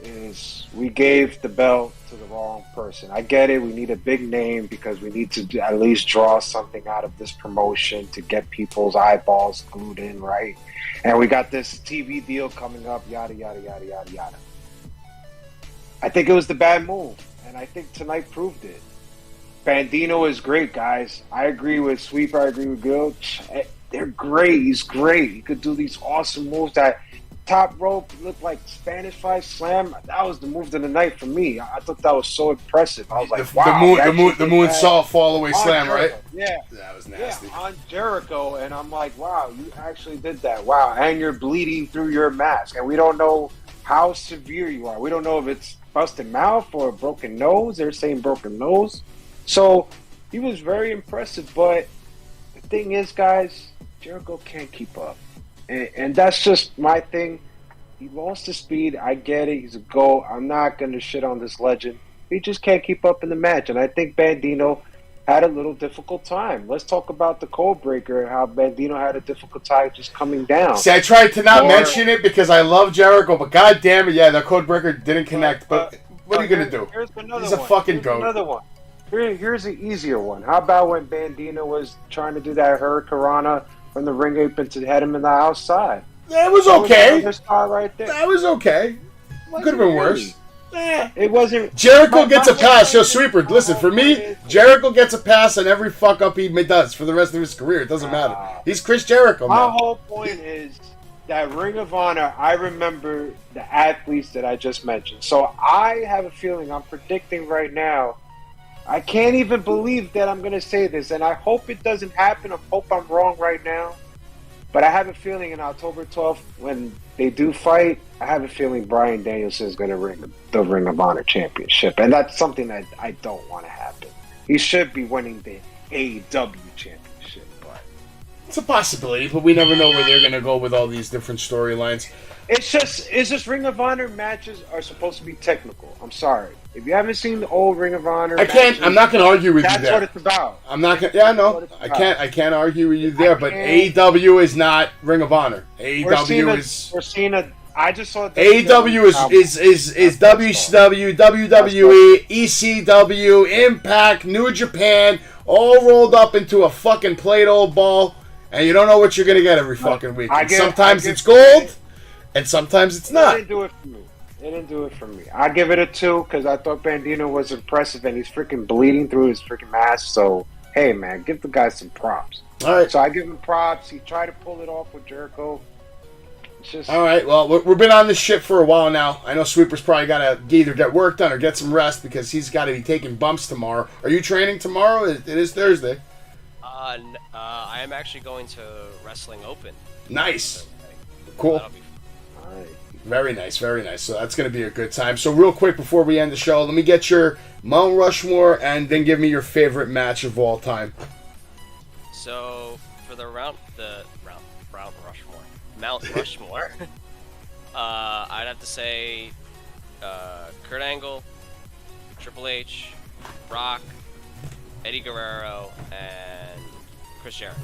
is we gave the belt to the wrong person. I get it. We need a big name because we need to at least draw something out of this promotion to get people's eyeballs glued in, right? And we got this TV deal coming up, yada, yada, yada, yada, yada. I think it was the bad move, and I think tonight proved it. Bandino is great, guys. I agree with Sweeper. I agree with Gil. They're great. He's great. He could do these awesome moves. That top rope looked like Spanish Fly Slam. That was the move of the night for me. I thought that was so impressive. I was like, wow. The moonsault fall away slam, Jericho. right? Yeah. That was nasty. Yeah, on Jericho. And I'm like, wow, you actually did that. Wow. And you're bleeding through your mask. And we don't know how severe you are. We don't know if it's busted mouth or a broken nose. They're saying broken nose. So he was very impressive, but the thing is, guys, Jericho can't keep up. And that's just my thing. He lost the speed. I get it. He's a GOAT. I'm not going to shit on this legend. He just can't keep up in the match. And I think Bandino had a little difficult time. Let's talk about the code breaker, how Bandino had a difficult time just coming down. See, I tried to not mention it because I love Jericho, but god damn it, the code breaker didn't connect. But what are you going to do? He's a fucking GOAT. Another one. Here's an easier one. How about when Bandino was trying to do that Hurricanrana from the ring apron to hit him in the outside? That was okay. Right there. That was okay. Could have been worse. It wasn't. Jericho gets a pass. Yo, Sweeper, listen, for me, Jericho gets a pass on every fuck up he does for the rest of his career. It doesn't matter. He's Chris Jericho, man. My whole point is that Ring of Honor, I remember the athletes that I just mentioned. So I have a feeling, I'm predicting right now, I can't even believe that I'm going to say this, and I hope it doesn't happen. I hope I'm wrong right now. But I have a feeling in October 12th, when they do fight, I have a feeling Bryan Danielson is going to win the Ring of Honor Championship. And that's something that I don't want to happen. He should be winning the AEW Championship. But it's a possibility, but we never know where they're going to go with all these different storylines. It's just Ring of Honor matches are supposed to be technical. I'm sorry. If you haven't seen the old Ring of Honor matches, I'm not going to argue with you there. That's what it's about. I'm not going to... Yeah, no. I can't argue with you there, but AEW is not Ring of Honor. AEW is... We're seeing I just saw AEW is WCW, WWE, ECW, Impact, New Japan, all rolled up into a fucking Play-Doh ball, and you don't know what you're gonna get every fucking week. Sometimes it's gold, and sometimes it's not. It didn't do it for me. It didn't do it for me. I give it a 2 because I thought Bandino was impressive, and he's freaking bleeding through his freaking mask. So hey, man, give the guy some props. All right. So I give him props. He tried to pull it off with Jericho. All right, well, we've been on this shit for a while now. I know Sweeper's probably got to either get work done or get some rest because he's got to be taking bumps tomorrow. Are you training tomorrow? It is Thursday. I am actually going to Wrestling Open. Nice. Cool. That'll be fun. Very nice, very nice. So that's going to be a good time. So real quick before we end the show, let me get your Mount Rushmore and then give me your favorite match of all time. So for the Mount Rushmore, I'd have to say Kurt Angle, Triple H, Rock, Eddie Guerrero, and Chris Jericho.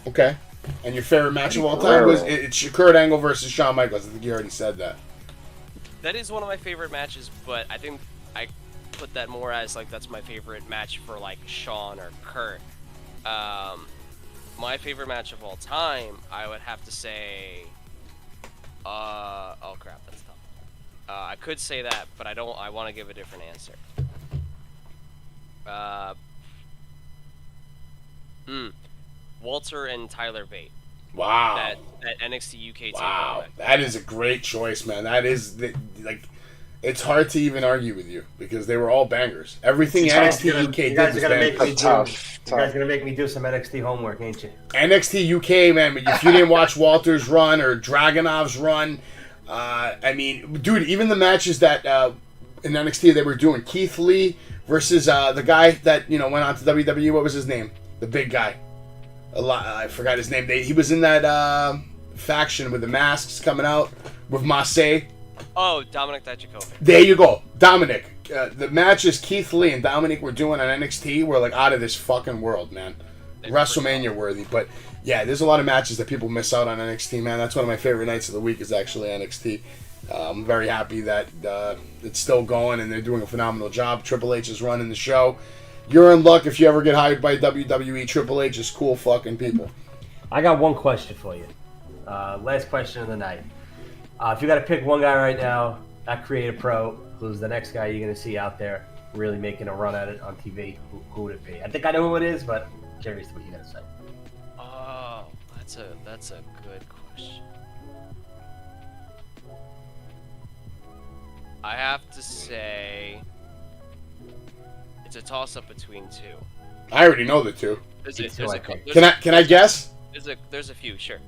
Okay. And your favorite match of all time was it's Kurt Angle versus Shawn Michaels. I think you already said that. That is one of my favorite matches, but I think I put that more as like that's my favorite match for like Shawn or Kurt. My favorite match of all time, I would have to say. Oh crap, that's tough. I could say that, but I don't. I want to give a different answer. Walter and Tyler Bate. Wow. That NXT UK takeover. Wow, that is a great choice, man. That is like, it's hard to even argue with you because they were all bangers. Everything NXT UK did was bangers. You guys gonna make me do some NXT homework, ain't you? NXT UK, man. But if you didn't watch Walter's run or Dragunov's run, I mean, dude, even the matches that in NXT they were doing, Keith Lee versus the guy that went on to WWE. What was his name? The big guy. I forgot his name. He was in that faction with the masks coming out with Massey. Oh, Dominic Dijakovic. There you go, Dominic. The matches Keith Lee and Dominic were doing on NXT were like out of this fucking world, man. WrestleMania worthy. But yeah, there's a lot of matches that people miss out on NXT, man. That's one of my favorite nights of the week is actually NXT. I'm very happy that it's still going and they're doing a phenomenal job. Triple H is running the show. You're in luck if you ever get hired by WWE. Triple H is cool fucking people. I got one question for you. Last question of the night. If you got to pick one guy right now, not Creative Pro, who's the next guy you're going to see out there really making a run at it on TV, who would it be? I think I know who it is, but curious what you got to say. Oh, that's a good question. I have to say it's a toss-up between two. I already know the two. Can I guess? There's a few, sure.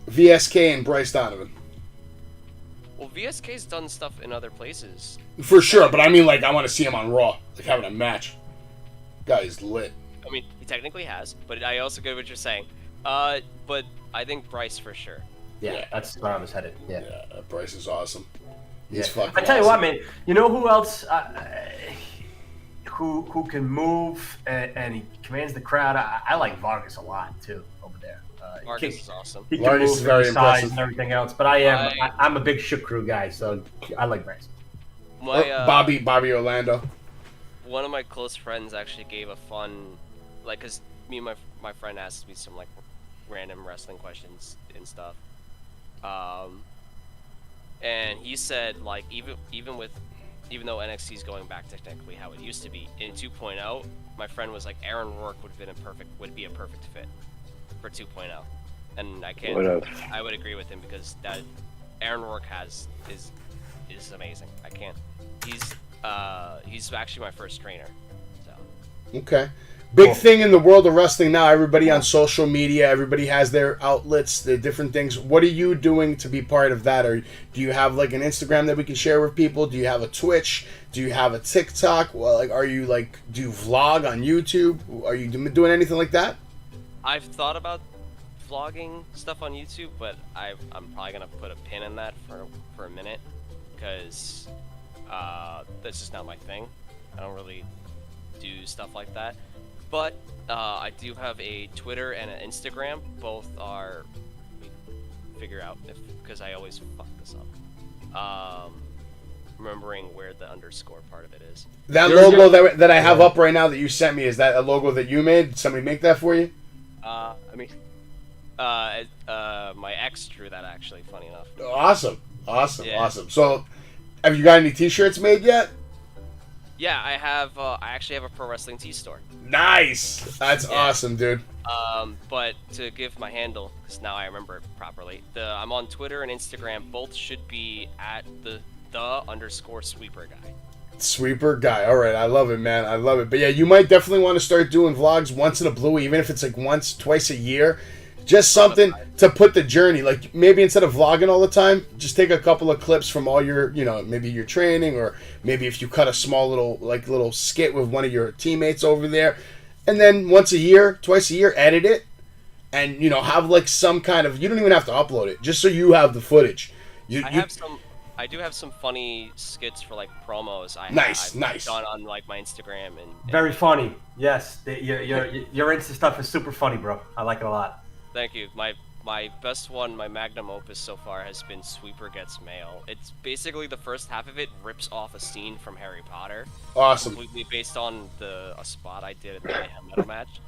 VSK and Bryce Donovan. Well, VSK's done stuff in other places. For sure, but I mean, like, I want to see him on Raw, like having a match. Guy is lit. I mean, he technically has, but I also get what you're saying. But I think Bryce for sure. Yeah, that's where I was headed. Yeah, Bryce is awesome. He's fucking I tell you awesome. what, man. You know who else? Who can move and he commands the crowd? I like Vargas a lot too over there. Vargas is awesome. He can Vargas move is very size impressive. and everything else, but I'm a big Shook Crew guy, so I like Bryce. Bobby Orlando. One of my close friends actually gave a fun, like, cause me and my friend asked me some like random wrestling questions and stuff. And he said like even though NXT is going back technically how it used to be in 2.0, my friend was like Aaron Rourke would be a perfect fit for 2.0, and I would agree with him because that Aaron Rourke is amazing. He's actually my first trainer. So. Okay. Big thing in the world of wrestling now, everybody on social media, everybody has their outlets, the different things. What are you doing to be part of that? Or do you have like an Instagram that we can share with people? Do you have a Twitch? Do you have a TikTok? Well, like, do you vlog on YouTube? Are you doing anything like that? I've thought about vlogging stuff on YouTube, but I'm probably gonna put a pin in that for a minute because that's just not my thing. I don't really do stuff like that. But I do have a Twitter and an Instagram. Both are figure out because I always fuck this up. remembering where the underscore part of it is. That logo that I have up right now that you sent me, is that a logo that you made? Did somebody make that for you? My ex drew that, actually, funny enough. Awesome. So, have you got any t-shirts made yet? Yeah, I have. I actually have a pro wrestling tee store. Nice. That's awesome, dude. But to give my handle, because now I remember it properly, I'm on Twitter and Instagram. Both should be at the _ sweeper guy. Sweeper guy. All right, I love it, man. I love it. But yeah, you might definitely want to start doing vlogs once in a blue, even if it's like once, twice a year. Just something to put the journey. Like maybe instead of vlogging all the time, just take a couple of clips from all your, maybe your training, or maybe if you cut a small little skit with one of your teammates over there, and then once a year, twice a year, edit it, and have like some kind of. You don't even have to upload it, just so you have the footage. I do have some funny skits for like promos. Nice. Done on like my Instagram and very funny. Yes, your Insta stuff is super funny, bro. I like it a lot. Thank you. My best one, my magnum opus so far, has been Sweeper Gets Mail. It's basically the first half of it rips off a scene from Harry Potter. Awesome. Completely based on a spot I did at the metal match,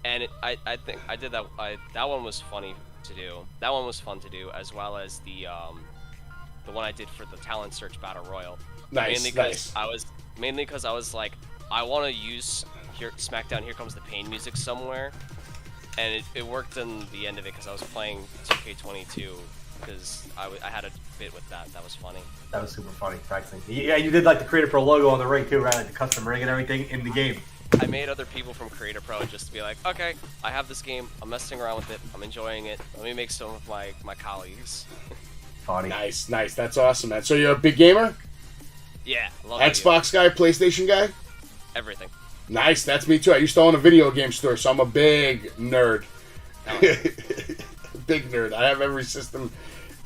and I think I did that. That one was funny to do. That one was fun to do, as well as the one I did for the Talent Search Battle Royal. Nice. Mainly because I was like, I want to use Smackdown Here Comes the Pain music somewhere. And it worked in the end of it because I was playing 2K22 because I had a bit with that. That was funny. That was super funny, practicing. Yeah, you did like the Creator Pro logo on the ring too, right? Like the custom ring and everything in the game. I made other people from Creator Pro just to be like, okay, I have this game. I'm messing around with it. I'm enjoying it. Let me make some of my colleagues. Funny. Nice. That's awesome, man. So you're a big gamer? Yeah. Love Xbox guy, PlayStation guy? Everything. Nice, that's me too. I used to own a video game store, so I'm a big nerd. Big nerd. I have every system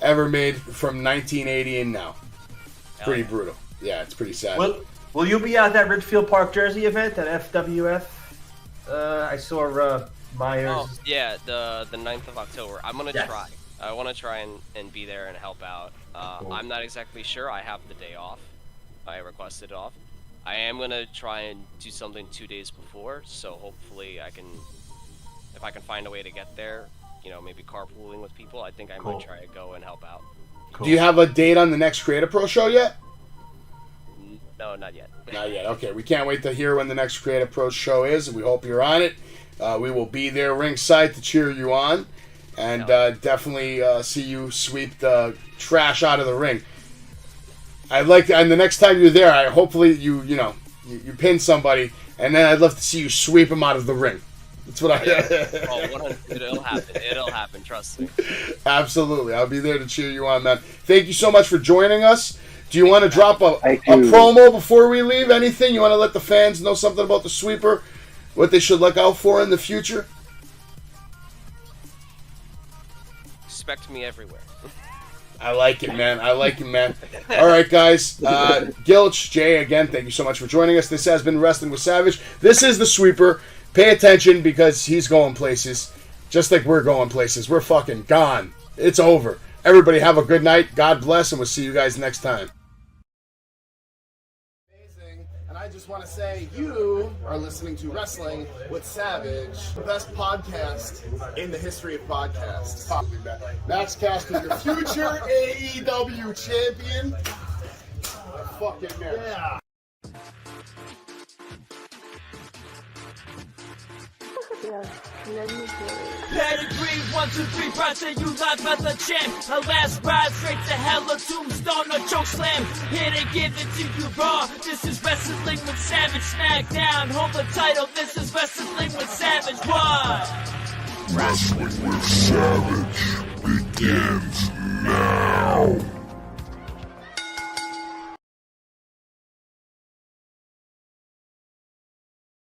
ever made from 1980 and now. Pretty brutal. Yeah, it's pretty sad. Will you be at that Ridgefield Park Jersey event at FWF? I saw Myers. Oh, yeah, the 9th of October. I'm going to try. I want to try and be there and help out. Cool. I'm not exactly sure. I have the day off. I requested it off. I am going to try and do something 2 days before, so hopefully if I can find a way to get there, maybe carpooling with people, I think I might try to go and help out. Cool. Do you have a date on the next Creator Pro show yet? No, not yet. Not yet. Okay, we can't wait to hear when the next Creator Pro show is, and we hope you're on it. We will be there ringside to cheer you on, and definitely see you sweep the trash out of the ring. I'd like to, and the next time you're there, hopefully you pin somebody, and then I'd love to see you sweep them out of the ring. That's what it'll happen. It'll happen. Trust me. Absolutely, I'll be there to cheer you on, man. Thank you so much for joining us. Do you want to drop a promo before we leave? Anything you want to let the fans know something about the Sweeper, what they should look out for in the future? Expect me everywhere. I like it, man. All right, guys. Gilch, Jay, again, thank you so much for joining us. This has been Wrestling with Savage. This is the Sweeper. Pay attention because he's going places, just like we're going places. We're fucking gone. It's over. Everybody have a good night. God bless, and we'll see you guys next time. And I just want to say, you are listening to Wrestling with Savage, the best podcast in the history of podcasts. Max Caster, your future AEW champion. Fucking man. Yeah. Pedigree, 1, 2, 3, proud say you live as a champ. A last ride straight to hell, a tombstone, a choke slam. Here to give it to you raw. This is Wrestling with Savage. Smackdown, hold the title. This is Wrestling with Savage. What? Wrestling with Savage begins now.